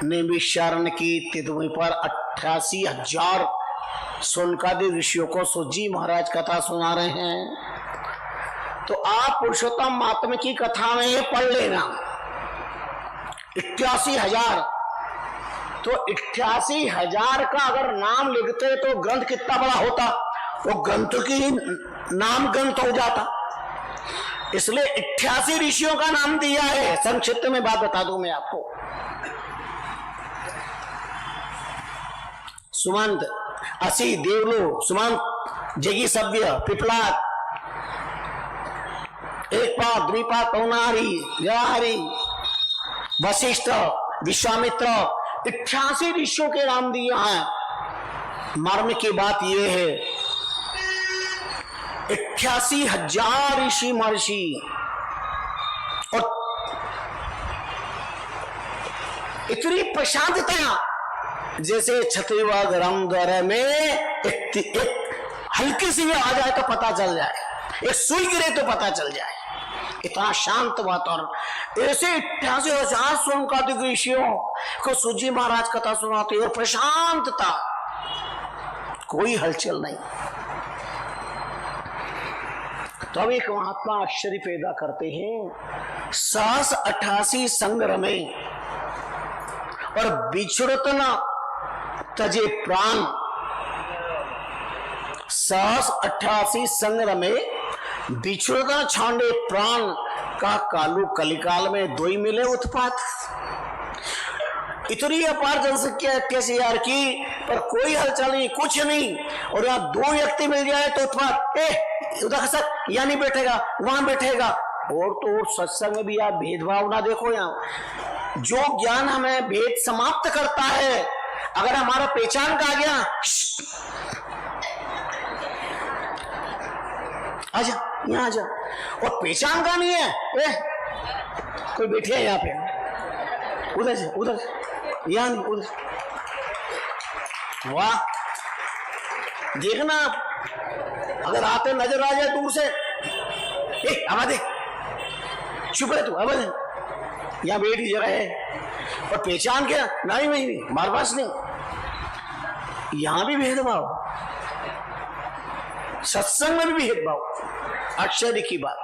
नैमिषारण्य की तीर्थभूमि पर 88,000 सोनकादि ऋषियों को सूजी महाराज कथा सुना रहे हैं। तो आप पुरुषोत्तम महात्मा की कथा में पढ़ लेना 88,000। तो 88,000 का अगर नाम लिखते तो ग्रंथ कितना बड़ा होता, वो ग्रंथ की नाम ग्रंथ हो जाता। इसलिए 88 ऋषियों का नाम दिया है। संक्षिप्त में बात बता दूं मैं आपको। सुमंत, असी, देवलो, सुमंत, जगी सभ्य, पिपलाद, एक पाद, द्विपाद, पौनारी, जवाहरी, वशिष्ठ, विश्वामित्र, 88 ऋषियों के नाम दिए हैं। मर्म की बात यह है 88,000 ऋषि महर्षि, और इतनी प्रशांतता जैसे छत्रीबाग रामद्वारा में एक हल्की सी आ जाए तो पता चल जाए, एक सुई गिरे तो पता चल जाए, इतना शांत वातावरण। ऐसे 88,000 सोमकादिक ऋषियों को सूजी महाराज कथा सुनाते और प्रशांतता, कोई हलचल नहीं। तब एक महात्मा आश्चर्य पैदा करते हैं, 88 संग्रह में और बिछुड़त न तजे प्राण। 88 संग्रह में बिछुड़ना छांडे प्राण का कालू कलिकाल में दो ही मिले उत्पात। इतनी अपार जनसंख्या कैसे यार की, पर कोई हलचल नहीं, कुछ नहीं। और यहाँ दो व्यक्ति मिल जाए तो उत्पाद, उधर सर यहाँ नहीं बैठेगा, वहां बैठेगा। और तो सत्संग में भी आप भेदभाव ना देखो। यहाँ जो ज्ञान हमें भेद समाप्त करता है, अगर हमारा पहचान का आ गया, आजा यहाँ आजा, और पहचान का नहीं है, कोई बैठे है यहाँ पे, उधर से उधर, यहाँ नहीं उधर। वाह, देखना अगर आते नजर आ जाए दूर से, आवाज दे, चुप रहे तू, आवाज दे, यहाँ बैठी जगह है। और पहचान क्या, नहीं नहीं हमारे पास नहीं। यहां भी भेदभाव, सत्संग में भी भेदभाव। आश्चर्य की बात,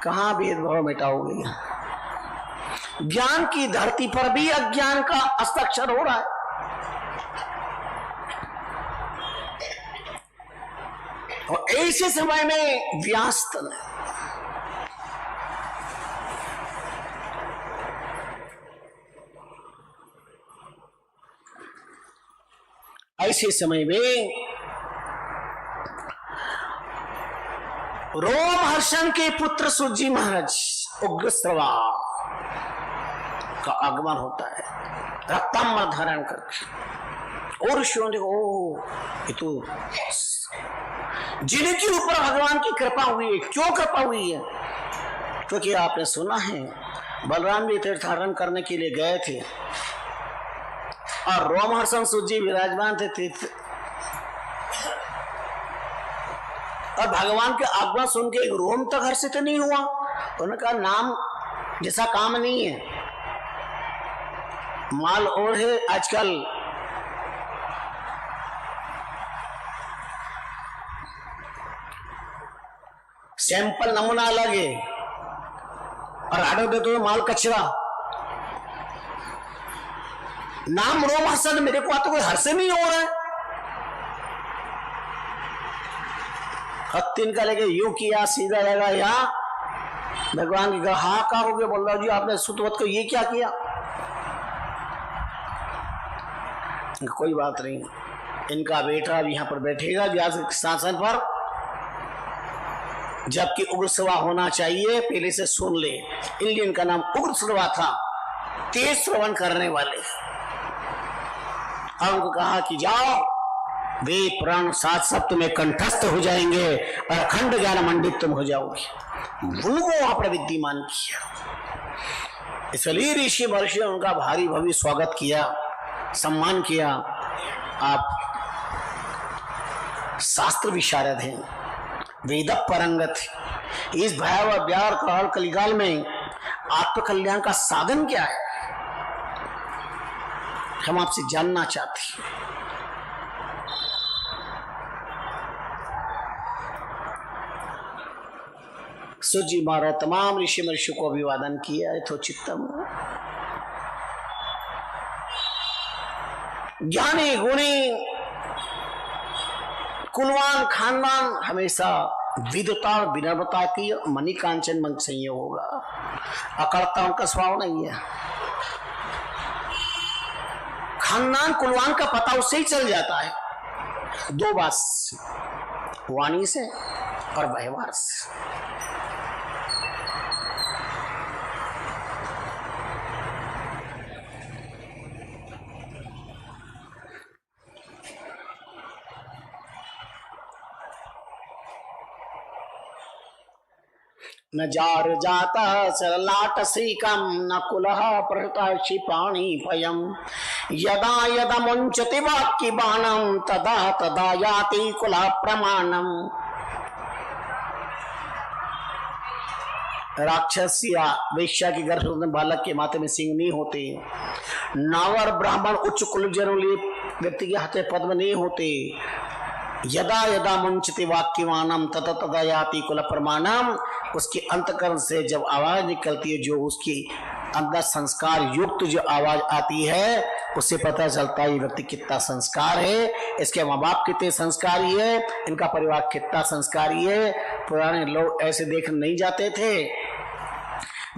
कहां भेदभाव मिटाओगे? ज्ञान की धरती पर भी अज्ञान का हस्ताक्षर हो रहा है। और ऐसे समय में व्यास्त ने ऐसे समय में रोमहर्षण के पुत्र सूतजी महाराज उग्रश्रवा का आगमन होता है, रक्तांबर धारण करके। और ऋषियों ने ओ ये तो जिनके ऊपर भगवान की कृपा हुई है। क्यों कृपा हुई है? क्योंकि आपने सुना है बलराम जी तीर्थाटन करने के लिए गए थे और रोमहर्षण सूतजी विराजमान थे तीर्थ, और भगवान के आज्ञा सुन के एक रोम तक हर्षित नहीं हुआ। उन्होंने कहा नाम जैसा काम नहीं है, माल और है आजकल। सैंपल नमूना अलग है और आर्डर देते हुए माल कचरा। नाम रोमहर्षण, मेरे को तो कोई हर्ष नहीं हो रहा है। हत्तीन का लेके यूं किया, सीधा लगा यहाँ भगवान की कहा हाँ का हो गया, बोल रहा जी आपने सुतवत को ये क्या किया? कोई बात नहीं, इनका बेटा अब यहाँ पर बैठेगा व्यास के शासन पर, जबकि उग्रश्रवा होना चाहिए पहले से सुन ले। इसलिए इनका नाम उग्रश्रवा था, तेज श्रवण करने वाले। और उनको कहा कि जाओ, वेद पुराण साथ सब तुम्हें कंठस्थ हो जाएंगे और अखंड ज्ञान मंडित तुम हो जाओगे। उनको वहां पर विद्यमान किया। इसलिए ऋषि महर्षि ने उनका भारी भव्य स्वागत किया, सम्मान किया। आप शास्त्र विशारद हैं, वेद परंगत। इस भयावह व्यार काल कलिकाल में आत्मकल्याण का साधन क्या है, हम आपसे जानना चाहते हैं। सूतजी महाराज तमाम ऋषि महर्षि को अभिवादन किया। यथोचित्तम ज्ञानी गुणी कुलवान खानदान हमेशा विद्वता और विनम्रता की मणि कांचन मन संयोग होगा। अकड़ता उनका स्वभाव नहीं है। खानदान कुलवान का पता उससे ही चल जाता है, दो बात से, वाणी से और व्यवहार से। न जार जाता सरलाट श्रीकम न कुलः प्रहृता क्षिपाणी पयम यदा यदा मुंचति वाक्य बाणम तदा तदा याति कुला प्रमाणम। राक्षस या वैश्या के गर्भ में बालक के माथे में सिंह नहीं होते। नावर ब्राह्मण उच्च कुल जरूरी व्यक्ति के हाथ में पद्म नहीं होते। यदा यदा मुंचति वाक्यमानम तथा तदा याति कुल प्रमाणम। उसके अंतकरण से जब आवाज निकलती है, जो उसकी अंदर संस्कार युक्त जो आवाज आती है, उससे पता चलता है ये व्यक्ति कितना संस्कार है, इसके माँ बाप कितने संस्कारी है, इनका परिवार कितना संस्कारी है। पुराने लोग ऐसे देख नहीं जाते थे।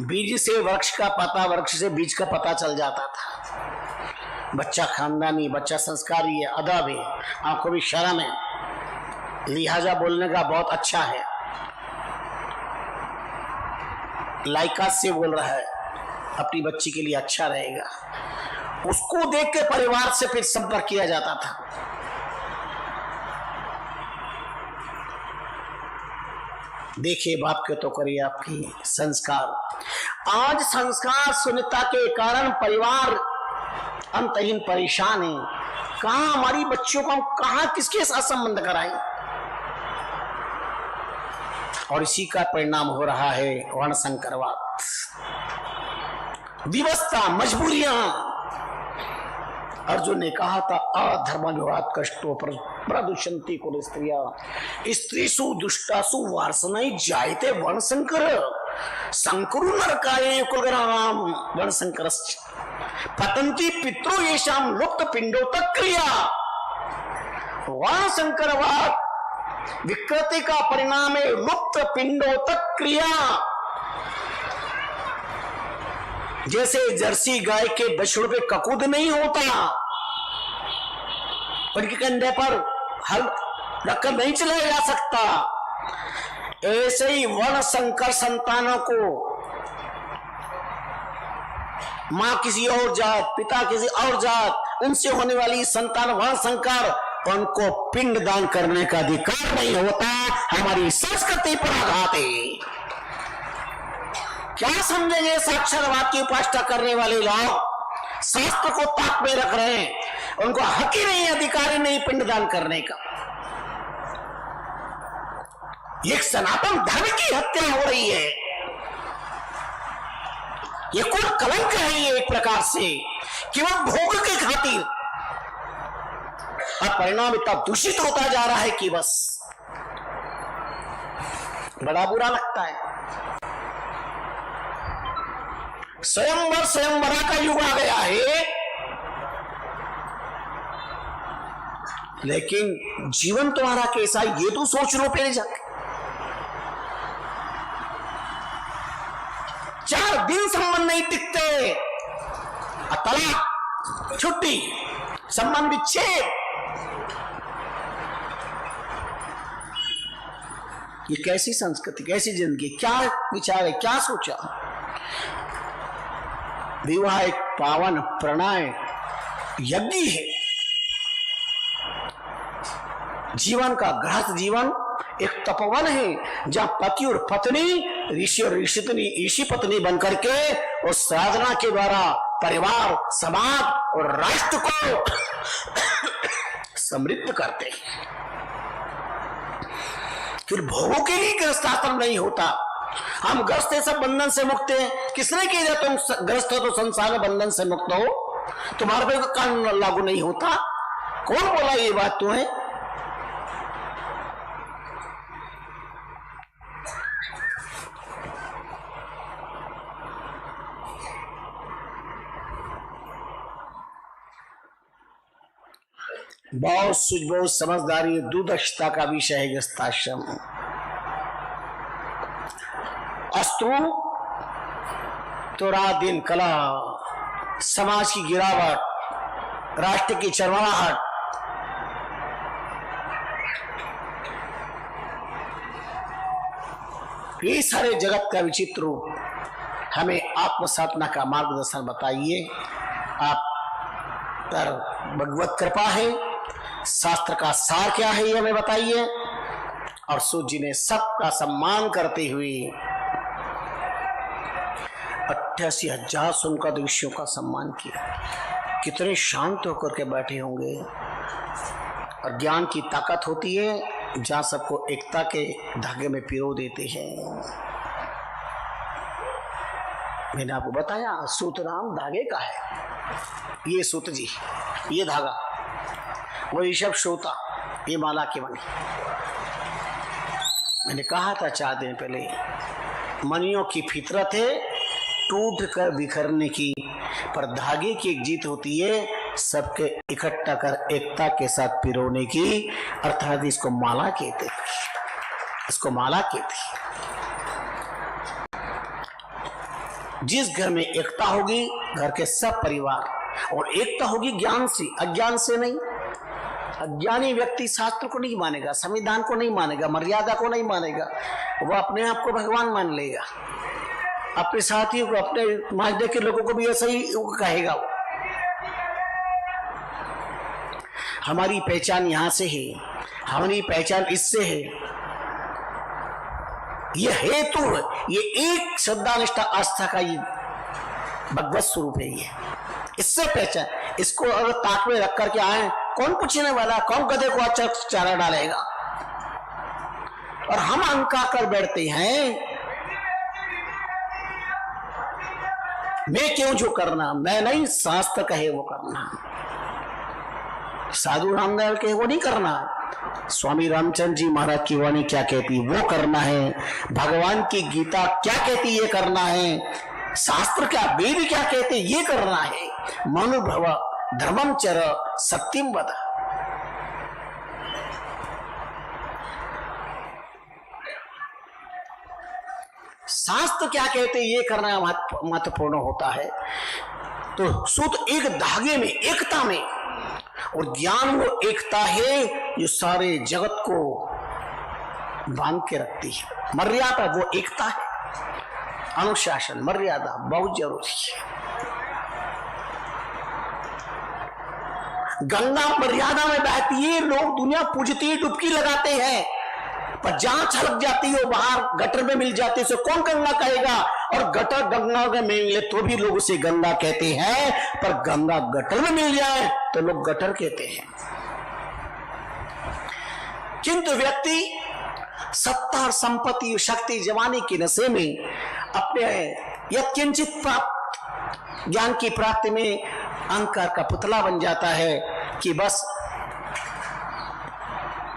बीज से वृक्ष का पता, वृक्ष से बीज का पता चल जाता था। बच्चा खानदानी, बच्चा संस्कारी है, अदब है, आपको भी शर्म है, लिहाजा बोलने का बहुत अच्छा है, लायकात से बोल रहा है, अपनी बच्ची के लिए अच्छा रहेगा। उसको देख के परिवार से फिर संपर्क किया जाता था। देखिए बाप के तो करिए आपकी संस्कार। आज संस्कार शून्यता के कारण परिवार अंतहीन परेशान है। कहां हमारी बच्चियों को हम कहां किसके साथ संबंध कराएं? और इसी का परिणाम हो रहा है वर्णसंकरवाद, विवशता, मजबूरियां। अर्जुन ने कहा था अधर्मयोगात् कष्टो प्रदुषंति कुल स्त्रिया स्त्रीषु दुष्टासु वासनाई जायते वर्णसंकर संकुरु नरकाये कुलग्राम वर्णसंकरश्च पतंती पितरो येषां लुप्त पिंडोतक क्रिया। वर्णसंकरवाद विकृति का परिणाम है लुप्त पिंडोतक क्रिया। जैसे जर्सी गाय के बछड़ों पे ककूद नहीं होता, उनके कंधे पर हल रखकर नहीं चलाया जा सकता, ऐसे ही वर्णसंकर संतानों को मां किसी और जात, पिता किसी और जात, उनसे होने वाली संतान वर्णसंकर, उनको पिंड दान करने का अधिकार नहीं होता। हमारी संस्कृति पर आघात है। क्या समझेंगे साक्षरवाद की उपासना करने वाले लोग? शास्त्र को ताक में रख रहे हैं, उनको हक ही नहीं, अधिकार ही नहीं पिंडदान करने का। ये सनातन धर्म की हत्या हो रही है। ये कौन कलंक है ये एक प्रकार से, केवल भोग के खातिर, और परिणाम इतना दूषित होता जा रहा है कि बस बड़ा बुरा लगता है। स्वयंवर स्वयंवरा का युग आ गया है, लेकिन जीवन तुम्हारा कैसा है ये तो सोच लो पहले जाके। 4 दिन संबंध नहीं टिकते, तलाक, छुट्टी, संबंध विच्छेद। ये कैसी संस्कृति, कैसी जिंदगी, क्या विचार है, क्या सोचा? विवाह एक पावन प्रणय यज्ञ है। जीवन का गृहस्थ जीवन एक तपोवन है, जहां पति और पत्नी, ऋषि और ऋषि पत्नी बनकर के उस साधना के द्वारा परिवार, समाज और राष्ट्र को समृद्ध करते हैं। फिर भोगों के लिए गृहस्थाश्रम नहीं होता। हम ग्रस्त सब बंधन से मुक्त हैं। किसने कहा तुम ग्रस्त हो तो संसार में बंधन से मुक्त हो? तुम्हारे पे कानून लागू नहीं होता? कौन बोला ये बात तुम्हें? बहुत सूझ, बहुत समझदारी, दूरदर्शिता का विषय है गृहस्थाश्रम। अस्तु तो रात दिन कला, समाज की गिरावट, राष्ट्र की चरमराहट, ये सारे जगत का विचित्र रूप हमें आत्मसाधना का मार्गदर्शन बताइए। आप पर भगवत कृपा है, शास्त्र का सार क्या है ये हमें बताइए। और सूत जी ने सबका सम्मान करते हुए 88,000 सुनकर ऋषियों का सम्मान किया। कितने शांत होकर के बैठे होंगे। और ज्ञान की ताकत होती है जहां सबको एकता के धागे में पिरो देते हैं। मैंने आपको बताया सूतराम धागे का है। ये सूत जी, ये धागा, वो ऋषभ श्रोता, ये माला की मणि। मैंने कहा था 4 दिन पहले, मणियों की फितरत है टूट कर बिखरने की, पर धागे की एक जीत होती है सबके इकट्ठा कर एकता के साथ पिरोने की। अर्थात इसको माला कहते, इसको माला कहते। जिस घर में एकता होगी, घर के सब परिवार, और एकता होगी ज्ञान से, अज्ञान से नहीं। अज्ञानी व्यक्ति शास्त्र को नहीं मानेगा, संविधान को नहीं मानेगा, मर्यादा को नहीं मानेगा, वो अपने आप को भगवान मान लेगा, अपने साथियों को, अपने मायदे के लोगों को भी ऐसा ही कहेगा। हमारी पहचान यहां से है, हमारी पहचान इससे है, ये हेतु है, ये एक श्रद्धा निष्ठा आस्था का ये भगवत स्वरूप है। ये इससे पहचान, इसको अगर ताक में रख करके आए, कौन पूछने वाला, कौन गधे को अच्छा चारा डालेगा। और हम अहंकार कर बैठते हैं, मैं क्यों जो करना, मैं नहीं, शास्त्र कहे वो करना, साधु रामदेव कहे वो नहीं करना, स्वामी रामचंद्र जी महाराज की वाणी क्या कहती वो करना है, भगवान की गीता क्या कहती ये करना है, शास्त्र क्या, वेद क्या कहते ये करना है। मनुभव धर्मम चर सत्यम वद। शास्त्र क्या कहते ये करना महत्वपूर्ण होता है। तो सूत्र एक धागे में, एकता में, और ज्ञान वो एकता है जो सारे जगत को बांध के रखती है। मर्यादा वो एकता है, अनुशासन मर्यादा बहुत जरूरी है। गंगा मर्यादा में बहती है, लोग दुनिया पूजती है, डुबकी लगाते हैं, पर जहां छलक जाती है बाहर गटर में मिल जाती है, कौन गंगा कहेगा। और गटर गंगा में मिले तो भी लोग उसे गंगा कहते हैं, पर गंगा गटर में मिल जाए तो लोग गटर कहते हैं। किंतु व्यक्ति सत्ता और संपत्ति शक्ति जमाने के नशे में अपने यत्किंचित प्राप्त ज्ञान की प्राप्ति में अहंकार का पुतला बन जाता है कि बस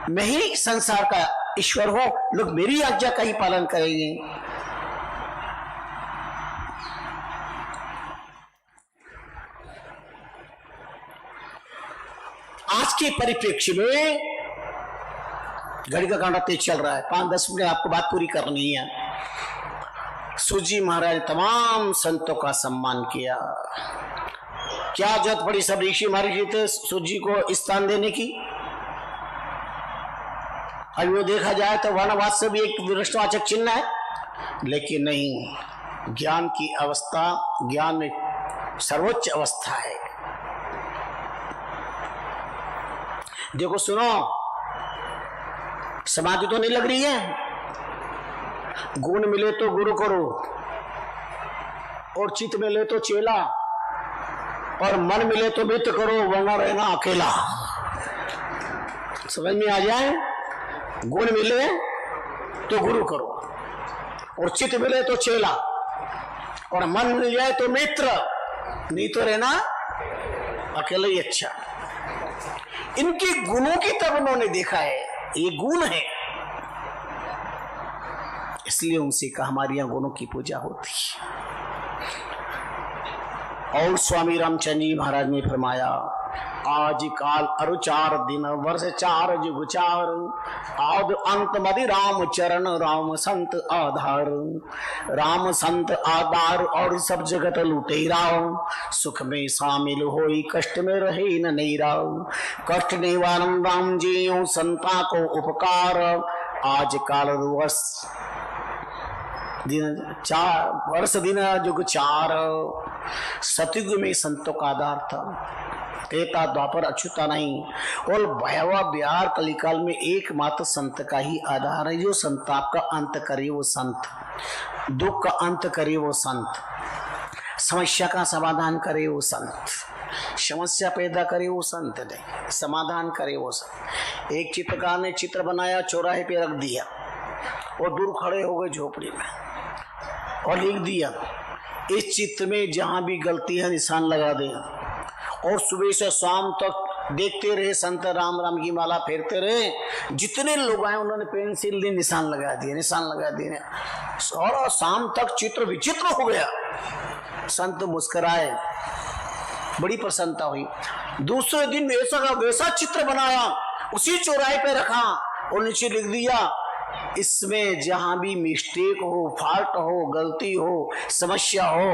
मैं ही संसार का ईश्वर हूं, लोग मेरी आज्ञा का ही पालन करेंगे। आज के परिप्रेक्ष्य में घड़ी का कांटा तेज चल रहा है, 5-10 मिनट आपको बात पूरी करनी है। सूजी महाराज ने तमाम संतों का सम्मान किया, क्या जरूरत पड़ी सब ऋषि महर्षि थे सूजी को स्थान देने की। अभी वो देखा जाए तो वर्णवाद से भी एक विनष्टवाचक चिन्ह है, लेकिन नहीं, ज्ञान की अवस्था, ज्ञान में सर्वोच्च अवस्था है। देखो सुनो, समाधि तो नहीं लग रही है, गुण मिले तो गुरु करो, और चित्त मिले तो चेला, और मन मिले तो मित्र करो, वरना रहना अकेला। समझ में आ जाए, गुण मिले तो गुरु करो, और चित्त मिले तो चेला, और मन मिल जाए तो मित्र, नहीं तो रहना अकेला ही अच्छा। इनके गुणों की तरफ उन्होंने देखा है, ये गुण है, इसलिए उनसे कहा हमारे यहां गुणों की पूजा होती है। और स्वामी रामचंद्र जी महाराज ने फरमाया, आज काल अरु 4 दिन वर्ष 4 जुग 4, आद अंत मदि राम चरण राम संत आधार, राम संत आधार और सब जगत लुटेरा, सुख में शामिल होई कष्ट में रहे न नैरा, कष्ट निवारण राम जी संता को उपकार, आज काल वर्ष दिन 4 वर्ष दिन जुग 4, सतयुग में संतों का आधार था, त्रेता द्वापर अछूता नहीं, और भयावह बिहार कलिकाल में एकमात्र संत का ही आधार है, जो संताप का अंत करे वो संत, दुख का अंत करे वो संत, समस्या का समाधान करे वो संत, समस्या पैदा करे वो संत नहीं, समाधान करे वो संत। एक चित्रकार ने चित्र बनाया, चौराहे पे रख दिया, और दूर खड़े हो गए झोपड़ी में, और लिख दिया इस चित्र में जहां भी गलती है निशान लगा दें, और सुबह से शाम तक देखते रहे, संत राम राम की माला फेरते रहे, जितने लोग आए उन्होंने पेंसिल दी निशान लगा दिए, निशान लगा दिए, और शाम तक चित्र विचित्र हो गया। संत मुस्कुराए, बड़ी प्रसन्नता हुई। दूसरे दिन वैसा का वैसा चित्र बनाया, उसी चौराहे पे रखा, और नीचे लिख दिया इसमें जहां भी मिस्टेक हो, फॉल्ट हो, गलती हो, समस्या हो,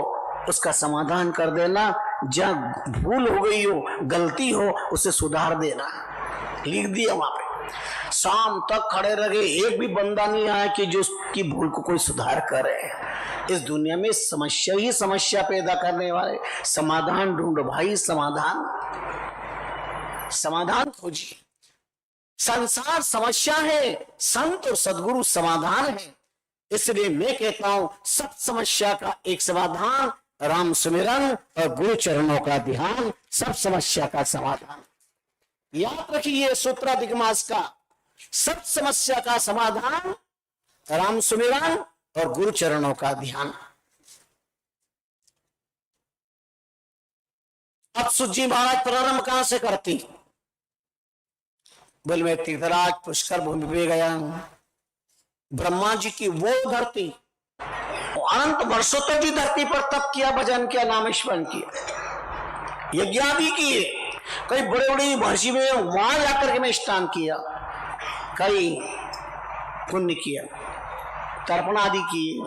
उसका समाधान कर देना। जहां भूल हो गई हो, गलती हो, उसे सुधार देना। लिख दिया वहां पे। शाम तक खड़े रह गए, एक भी बंदा नहीं आया कि जो उसकी भूल को कोई सुधार करे। इस दुनिया में समस्या ही समस्या पैदा करने वाले। समाधान ढूंढो भाई, समाधान खोजिए। संसार समस्या है, संत और सदगुरु समाधान है। इसलिए मैं कहता हूं सब समस्या का एक समाधान राम सुमिरन और गुरु चरणों का ध्यान, सब समस्या का समाधान। याद रखिए सूत्राधिक मास का, सब समस्या का समाधान राम सुमिरन और गुरु चरणों का ध्यान। अब सुजी महाराज प्रारंभ कहां से करती? बोले मैं तीर्थराज पुष्कर भूमि पे गया हूं। ब्रह्मा जी की वो धरती, अनंत वर्षों तक भी धरती पर तप किया, भजन किया, नाम स्मरण किया, यज्ञ आदि किए। कई बड़े बड़ी महर्षि में वहां जाकर के मैं स्नान किया, कई पुण्य किया, तर्पण आदि किए।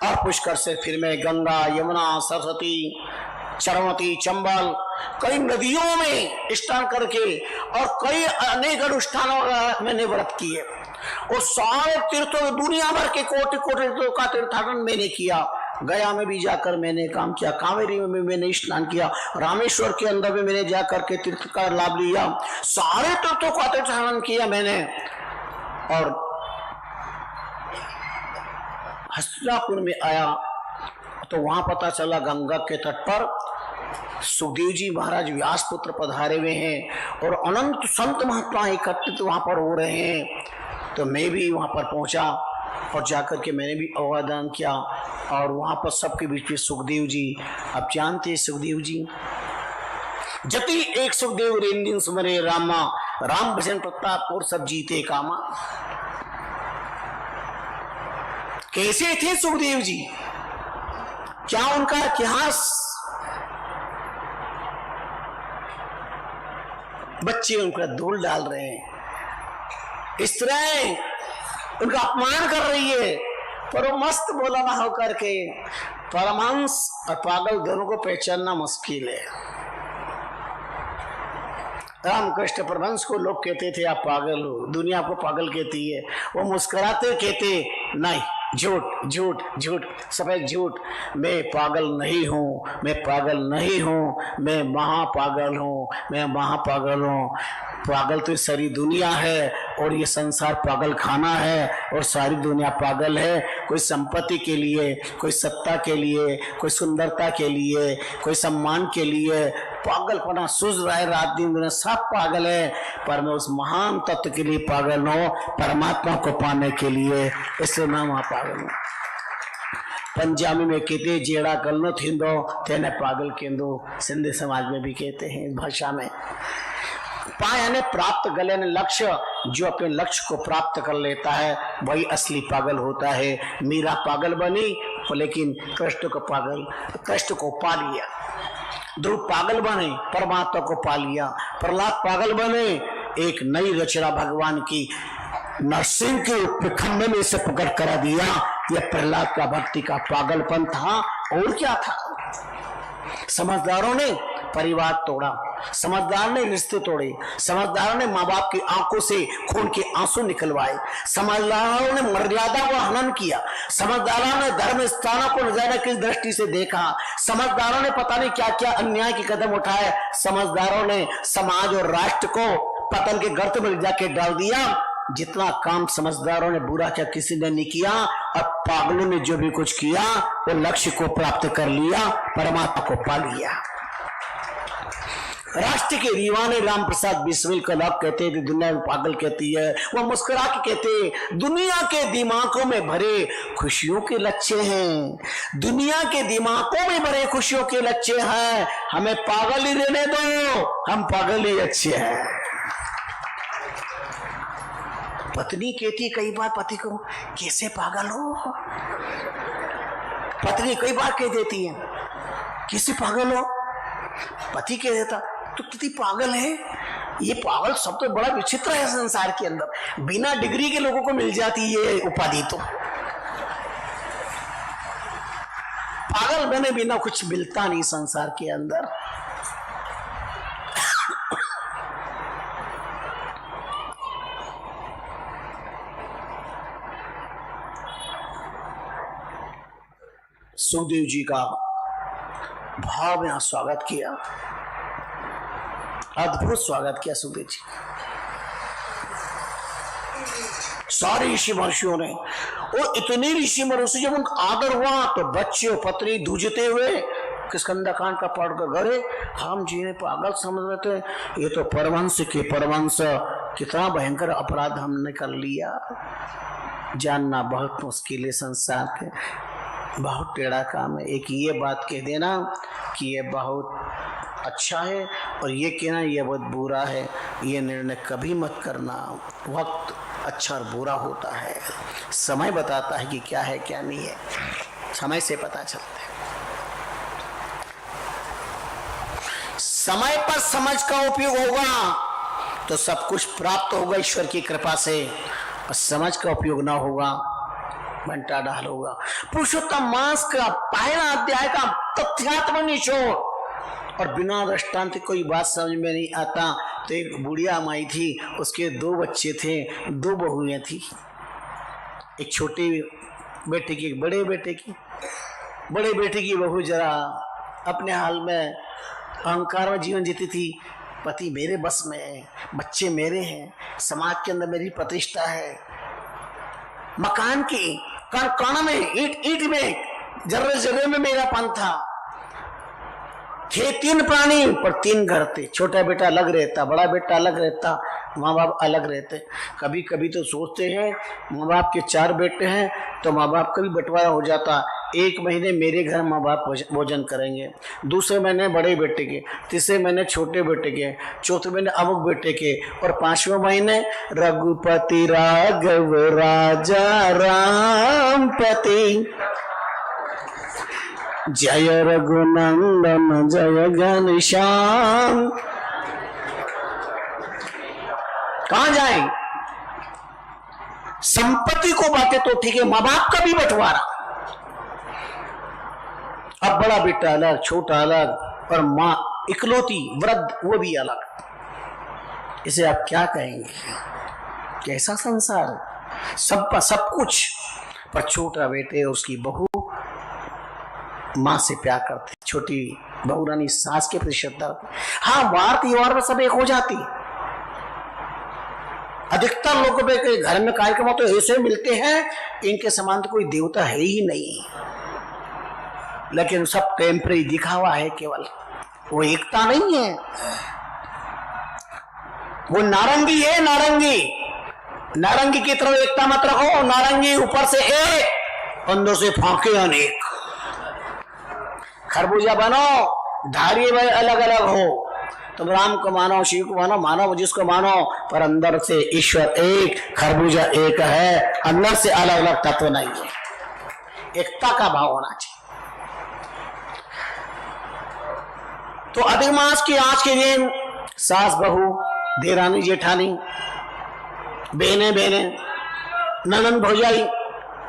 और पुष्कर से फिर मैं गंगा, यमुना, सरस्वती, चरमती, चंबल, कई नदियों में स्नान करके और कई अनेक अनुष्ठानों मैंने व्रत किए। और सारे तीर्थों, दुनिया भर के कोटि कोटि तीर्थों का तीर्थाटन मैंने किया। गया में भी जाकर मैंने काम किया, कावेरी में मैंने स्नान किया, रामेश्वर के अंदर में मैंने जाकर के तीर्थ का लाभ लिया। सारे तीर्थों का तीर्थाटन किया मैंने। और हस्तिनापुर में आया तो वहां पता चला गंगा के तट पर सुखदेव जी महाराज व्यास पुत्र पधारे हुए हैं और अनंत संत महात्मा इकट्ठित वहां पर हो रहे हैं। तो मैं भी वहां पर पहुंचा और जाकर के मैंने भी अवदान किया। और वहां पर सबके बीच में सुखदेव जी, आप जानते हैं सुखदेव जी, जति एक सुखदेव रेंदिन सुमरे रामा, राम भजन प्रताप और सब जीते कामा। कैसे थे सुखदेव जी, क्या उनका इतिहास? बच्चे उनका धूल डाल रहे हैं, स्त्रियां उनका अपमान कर रही है, पर वो मस्त बोला ना होकर के। परमहंस और पागल दोनों को पहचानना मुश्किल है। रामकृष्ण परमहंस को लोग कहते थे आप पागल हो, दुनिया आपको पागल कहती है। वो मुस्कुराते कहते नहीं, झूठ झूठ झूठ, सफेद झूठ। मैं पागल नहीं हूँ, मैं पागल नहीं हूँ, मैं महापागल हूँ, मैं महापागल हूँ। पागल तो सारी दुनिया है और ये संसार पागल खाना है और सारी दुनिया पागल है। कोई संपत्ति के लिए, कोई सत्ता के लिए, कोई सुंदरता के लिए, कोई सम्मान के लिए पागलपना सूझ रहा है रात दिन दुनिया, सब पागल है। पर मैं उस महान तत्व के लिए पागल हूँ, परमात्मा को पाने के लिए, इसलिए मैं वहां पागल हूँ। पंजाबी में कहते जेड़ा कल न थींदो तेने पागल केंदो, सिंधी समाज में भी कहते हैं इस भाषा में। पाया ने प्राप्त गले ने लक्ष्य, जो अपने लक्ष्य को प्राप्त कर लेता है वही असली पागल होता है। मीरा पागल बनी लेकिन कृष्ण को पा लिया। ध्रुव पागल बने, परमात्मा को पा लिया। प्रहलाद पागल बने, एक नई रचना भगवान की नरसिंह के खंभे में से पकड़ करा दिया। यह प्रहलाद का भक्ति का पागलपन था और क्या था। समझदारों ने परिवार तोड़ा, समझदार ने रिश्ते तोड़े, समझदारों ने माँ बाप की आंखों से खून के आंसू निकलवाए, समझदारों ने मर्यादा को हनन किया, समझदारों ने धर्म स्थानों को न जाने किस दृष्टि से देखा, समझदारों ने पता नहीं क्या क्या अन्याय के कदम उठाए, समझदारों ने समाज और राष्ट्र को पतन के गर्त में जाके डाल दिया। जितना काम समझदारों ने बुरा किया किसी ने नहीं किया, और पागलों ने जो भी कुछ किया वो लक्ष्य को प्राप्त कर लिया, परमात्मा को पा लिया। राष्ट्र के दीवाने राम प्रसाद बिस्मिल का लोग कहते थे दुनिया में पागल कहती है, वो मुस्कुरा के कहते दुनिया के दिमागों में भरे खुशियों के लच्छे हैं, दुनिया के दिमागों में भरे खुशियों के लच्छे हैं, हमें पागल ही रहने दो, हम पागल ही अच्छे हैं। पत्नी कहती कई बार पति को कैसे पागल हो, पत्नी कई बार कह देती है कैसे पागल हो, पति कह देता तो कितनी पागल है, ये पागल शब्द तो बड़ा विचित्र है संसार के अंदर। बिना डिग्री के लोगों को मिल जाती ये उपाधि। तो पागल बने बिना कुछ मिलता नहीं संसार के अंदर। सुखदेव जी का भाव में स्वागत किया, अद्भुत स्वागत किया सुखदेव जी। सारे ऋषि महर्षियों ने, और इतने ऋषि महर्षि जब उनका आदर हुआ तो बच्चे और पत्नी दूजते हुए किष्किंधा कांड का पाठ कर गए। हम जी ने पागल समझ रहे थे, ये तो परमहंस के परमहंस, कितना भयंकर अपराध हमने कर लिया। जानना बहुत मुश्किल है संसार के, बहुत टेढ़ा काम है। एक ये बात कह देना कि ये बहुत अच्छा है और ये कहना ये बहुत बुरा है, ये निर्णय कभी मत करना। वक्त अच्छा और बुरा होता है, समय बताता है कि क्या है क्या नहीं है, समय से पता चलता है। समय पर समझ का उपयोग होगा तो सब कुछ प्राप्त होगा ईश्वर की कृपा से, और समझ का उपयोग ना होगा घंटा डाल होगा। पुरुषोत्तम मास का पहला अध्याय का तथ्यात्मक निचोड़, और बिना दृष्टांत कोई बात समझ में नहीं आता। तो एक बुढ़िया माई थी, उसके 2 बच्चे थे, 2 बहुएं थी, एक छोटे बेटे की, एक बड़े बेटे की। बड़े बेटे की बहू जरा अपने हाल में अहंकार में जीवन जीती थी, पति मेरे बस में है, बच्चे मेरे हैं, समाज के अंदर मेरी प्रतिष्ठा है, मकान की कण में, ईट में, जर्रे जर्रे में मेरा पन था। थे 3 प्राणी पर 3 घर थे। छोटा बेटा अलग रहता, बड़ा बेटा अलग रहता, माँ बाप अलग रहते। कभी कभी तो सोचते हैं माँ बाप के 4 बेटे हैं तो माँ बाप का भी बंटवारा हो जाता। 1 महीने मेरे घर माँ बाप भोजन करेंगे, दूसरे महीने बड़े बेटे के, तीसरे महीने छोटे बेटे के, चौथे महीने अमुक बेटे के, और 5वें महीने रघुपति राघव राजा रामपति जय रघुनंदन जय घनश्याम। कहां जाए? संपत्ति को बातें तो ठीक है, माँ बाप का भी बंटवारा। अब बड़ा बेटा अलग, छोटा अलग, और माँ इकलौती वृद्ध वो भी अलग। इसे आप क्या कहेंगे? कैसा संसार? सब कुछ, पर छोटा बेटे और उसकी बहू माँ से प्यार करते, छोटी बहू रानी सास के प्रति श्रद्धा। हाँ, वार त्योहार में सब एक हो जाती। अधिकतर लोगों के घर में कार्यक्रम तो ऐसे मिलते हैं, इनके समान तो कोई देवता है ही नहीं, लेकिन सब टेम्परेरी दिखावा है केवल, वो एकता नहीं है। वो नारंगी है, नारंगी की तरफ एकता मत रखो। नारंगी ऊपर से एक, अंदर से फांके अनेक। खरबूजा बनो, धारी भाई अलग अलग हो। तुम राम को मानो, शिव को मानो, मानो जिसको मानो, पर अंदर से ईश्वर एक, खरबूजा एक है, अंदर से अलग अलग तत्व नहीं है। एकता का भाव होना चाहिए। तो अधिक मास की आज के दिन सास बहू, देरानी जेठानी, बहने, ननंद भौजाई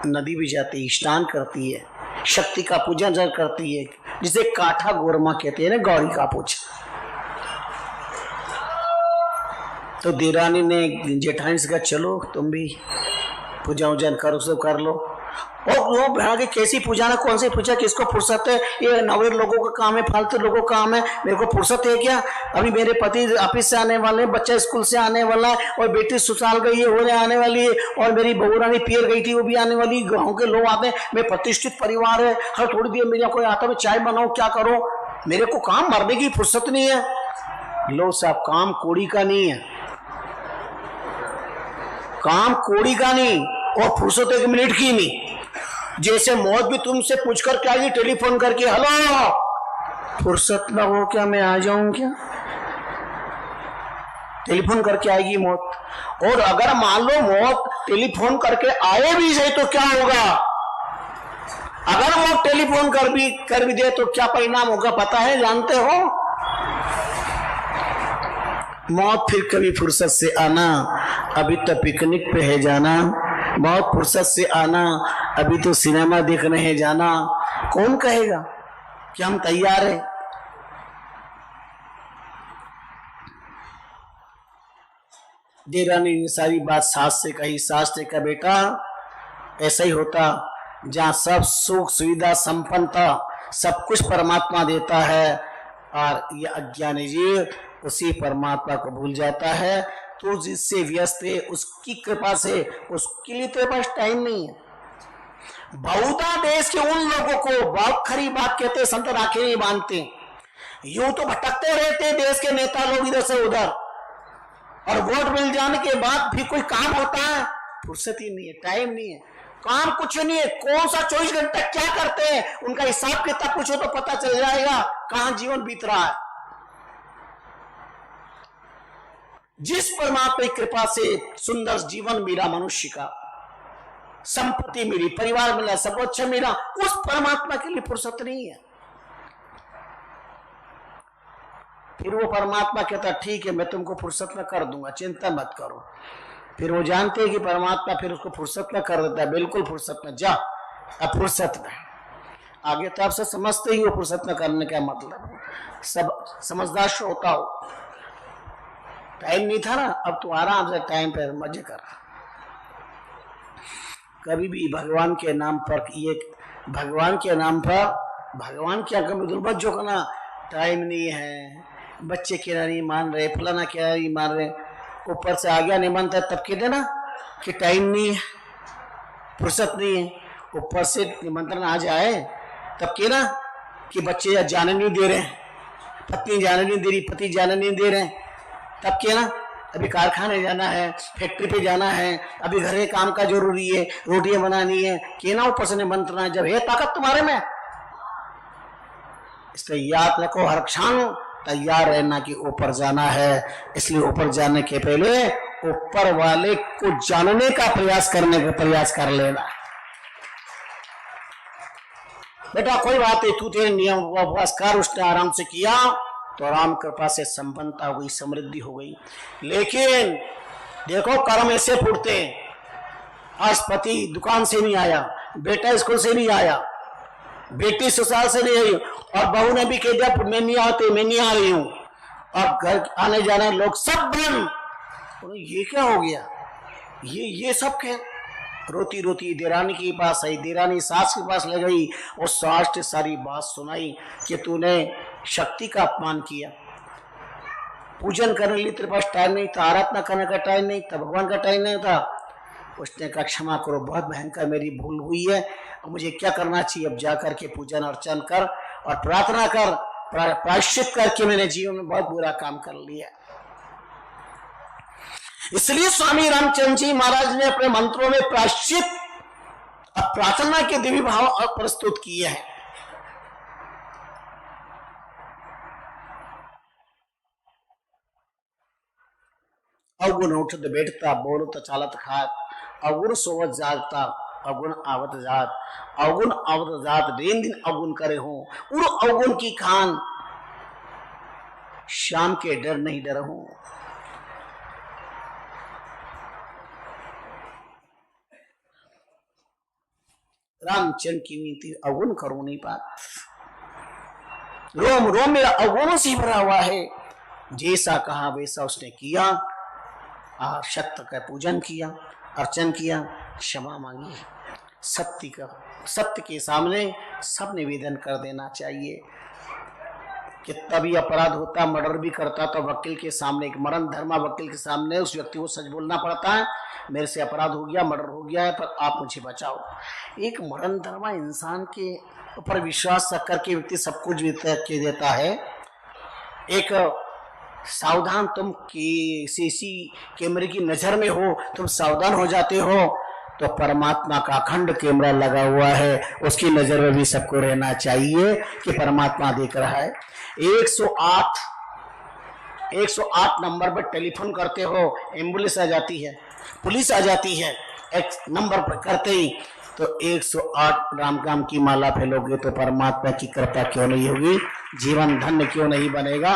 नदी भी जाती, स्नान करती है, शक्ति का पूजन करती है, जिसे काठा गोरमा कहते हैं ना, गौरी का पूजा। तो देरानी ने जेठानी से कहा चलो तुम भी पूजा वूजन करो, सब कर लो। और वो बहना की कैसी पूजा ना, कौन सी पूजा, किसको फुर्सत है? ये नवरे लोगों का काम है, फालतू लोगों का काम है, मेरे को फुर्सत है क्या? अभी मेरे पति ऑफिस से आने वाले हैं, बच्चा स्कूल से आने वाला है, और बेटी ससुराल गई है, वो आने वाली है, और मेरी बहू रानी पियर गई थी, वो भी आने वाली। गाँव के लोग आते हैं, मैं प्रतिष्ठित परिवार है, हर थोड़ी देर मेरा कोई आता है, चाय बनाओ, क्या करो? मेरे को काम मरने की फुर्सत नहीं है। लो साहब, काम कोड़ी का नहीं है, काम कोड़ी का नहीं, और फुर्सत 1 मिनट की नहीं। जैसे मौत भी तुमसे पूछ कर क्या आएगी, टेलीफोन करके, हेलो फुर्सत ना हो क्या, मैं आ जाऊं क्या? टेलीफोन करके आएगी मौत। और अगर मान लो मौत टेलीफोन करके आए भी सही तो क्या होगा? अगर मौत टेलीफोन कर भी दे तो क्या परिणाम होगा पता है, जानते हो? मौत फिर कभी फुर्सत से आना, अभी तो पिकनिक पे है जाना। मौत फुर्सत से आना, अभी तो सिनेमा देखने है जाना। कौन कहेगा कि हम तैयार हैं? देरानी ने सारी बात सास से कही। सास ने कहा, बेटा ऐसा ही होता, जहाँ सब सुख सुविधा संपन्नता सब कुछ परमात्मा देता है, और ये अज्ञानी जीव उसी परमात्मा को भूल जाता है। तो जिससे व्यस्त है उसकी कृपा से, उसके लिए तेरे पास टाइम नहीं है। बहुधा देश के उन लोगों को बहुत खरी बात कहते, संत राखे नहीं बांधते, यूं तो भटकते रहते देश के नेता लोग इधर से उधर, और वोट मिल जाने के बाद भी कोई काम होता है? फुर्सत ही नहीं है, टाइम नहीं है, काम कुछ नहीं है। कौन सा 24 घंटा क्या करते हैं, उनका हिसाब किताब पूछो तो पता चल जाएगा कहां जीवन बीत रहा है। जिस परमात्मा की कृपा से सुंदर जीवन मिला, मनुष्य का संपत्ति मिली, परिवार मिला, सब अच्छा मिला, उस परमात्मा के लिए फुर्सत नहीं है। फिर वो परमात्मा कहता, ठीक है मैं तुमको फुर्सत में कर दूंगा, चिंता मत करो। फिर वो जानते हैं कि परमात्मा फिर उसको फुर्सत में कर देता है, बिल्कुल फुर्सत में जा, अब फुर्सत में। आगे तो आपसे समझते ही हो फुर्सत में करने का मतलब, सब समझदार श्रोता हो। टाइम नहीं था ना, अब तो आराम से टाइम पे मजे कर। कभी भी भगवान के नाम पर, ये भगवान के नाम पर भगवान क्या कभी दुर्बत जो करना, टाइम नहीं है, बच्चे क्या नहीं मान रहे, फलाना क्या नहीं मान रहे, ऊपर से आ गया नहीं मानता, तब कह देना कि टाइम नहीं है, फुर्सत नहीं है। ऊपर से निमंत्रण आ जाए तब कहना कि बच्चे जाने नहीं दे रहे, पत्नी जाने नहीं दे रही, पति जाने नहीं दे रहे, तब कहना अभी कारखाने जाना है, फैक्ट्री पे जाना है, अभी घर के काम का जरूरी है, रोटियां बनानी है, कहना ऊपर से निमंत्रण है। जब है ताकत तुम्हारे में, इसलिए याद रखो हर क्षण तैयार रहना कि ऊपर जाना है। इसलिए ऊपर जाने के पहले ऊपर वाले को जानने का प्रयास करने का प्रयास कर लेना। बेटा कोई बात नहीं, तू तेरे नियम उपवास कर, उसने आराम से किया तो राम कृपा से संपन्नता हो गई, समृद्धि हो गई। लेकिन देखो कर्म ऐसे फूटते हैं, आज पति दुकान से नहीं आया, बेटा स्कूल से नहीं आया, बेटी ससुराल से नहीं आई, और बहू ने भी कह दिया मैं नहीं आते, मैं नहीं आ रही हूं, और घर आने जाने लोग सब बंद। ये क्या हो गया? ये सब क्या? रोती रोती देरानी के पास आई, देरानी सास के पास ले गई, और सास ने सारी बात सुनाई कि तूने शक्ति का अपमान किया, पूजन करने के लिए तेरे पास टाइम नहीं था, आराधना करने का टाइम नहीं था, भगवान का टाइम नहीं था। उसने कहा क्षमा करो, बहुत भयंकर मेरी भूल हुई है, और मुझे क्या करना चाहिए? अब जा करके पूजन अर्चन कर और प्रार्थना कर, प्रायश्चित करके मैंने जीवन में बहुत बुरा काम कर लिया। इसलिए स्वामी रामचंद्र जी महाराज ने अपने मंत्रों में प्रायश्चित और प्रार्थना के दिव्य भाव प्रस्तुत किए हैं। अवगुण उठत बैठता, बोलत चालत खात, अवगुण सोवत जागता, अवगुण आवत जात, अवगुण आवत जात, दिन दिन अवगुण करे हो, उन अवगुण की खान, शाम के डर नहीं डर हूं। रामचंद्र की नीति अवगुण करो नहीं पात, रोम रोम मेरा अवगुणों से भरा हुआ है। जैसा कहा वैसा उसने किया, और सत्य का पूजन किया, अर्चन किया, क्षमा मांगी। सत्य के सामने सब निवेदन कर देना चाहिए। कितना भी अपराध होता, मर्डर भी करता तो वकील के सामने, एक मरण धर्मा वकील के सामने उस व्यक्ति को सच बोलना पड़ता है, मेरे से अपराध हो गया, मर्डर हो गया है, पर आप मुझे बचाओ। एक मरण धर्मा इंसान के ऊपर विश्वास करके व्यक्ति सब कुछ के देता है। एक सावधान, तुम की सीसी कैमरे की नजर में हो, तुम सावधान हो जाते हो, तो परमात्मा का अखंड कैमरा लगा हुआ है, उसकी नजर में भी सबको रहना चाहिए कि परमात्मा देख रहा है। 108 नंबर पर टेलीफोन करते हो, एम्बुलेंस आ जाती है, पुलिस आ जाती है, एक नंबर पर करते ही तो 108 राम राम की माला फैलोगे तो परमात्मा की कृपा क्यों नहीं होगी? जीवन धन्य क्यों नहीं बनेगा?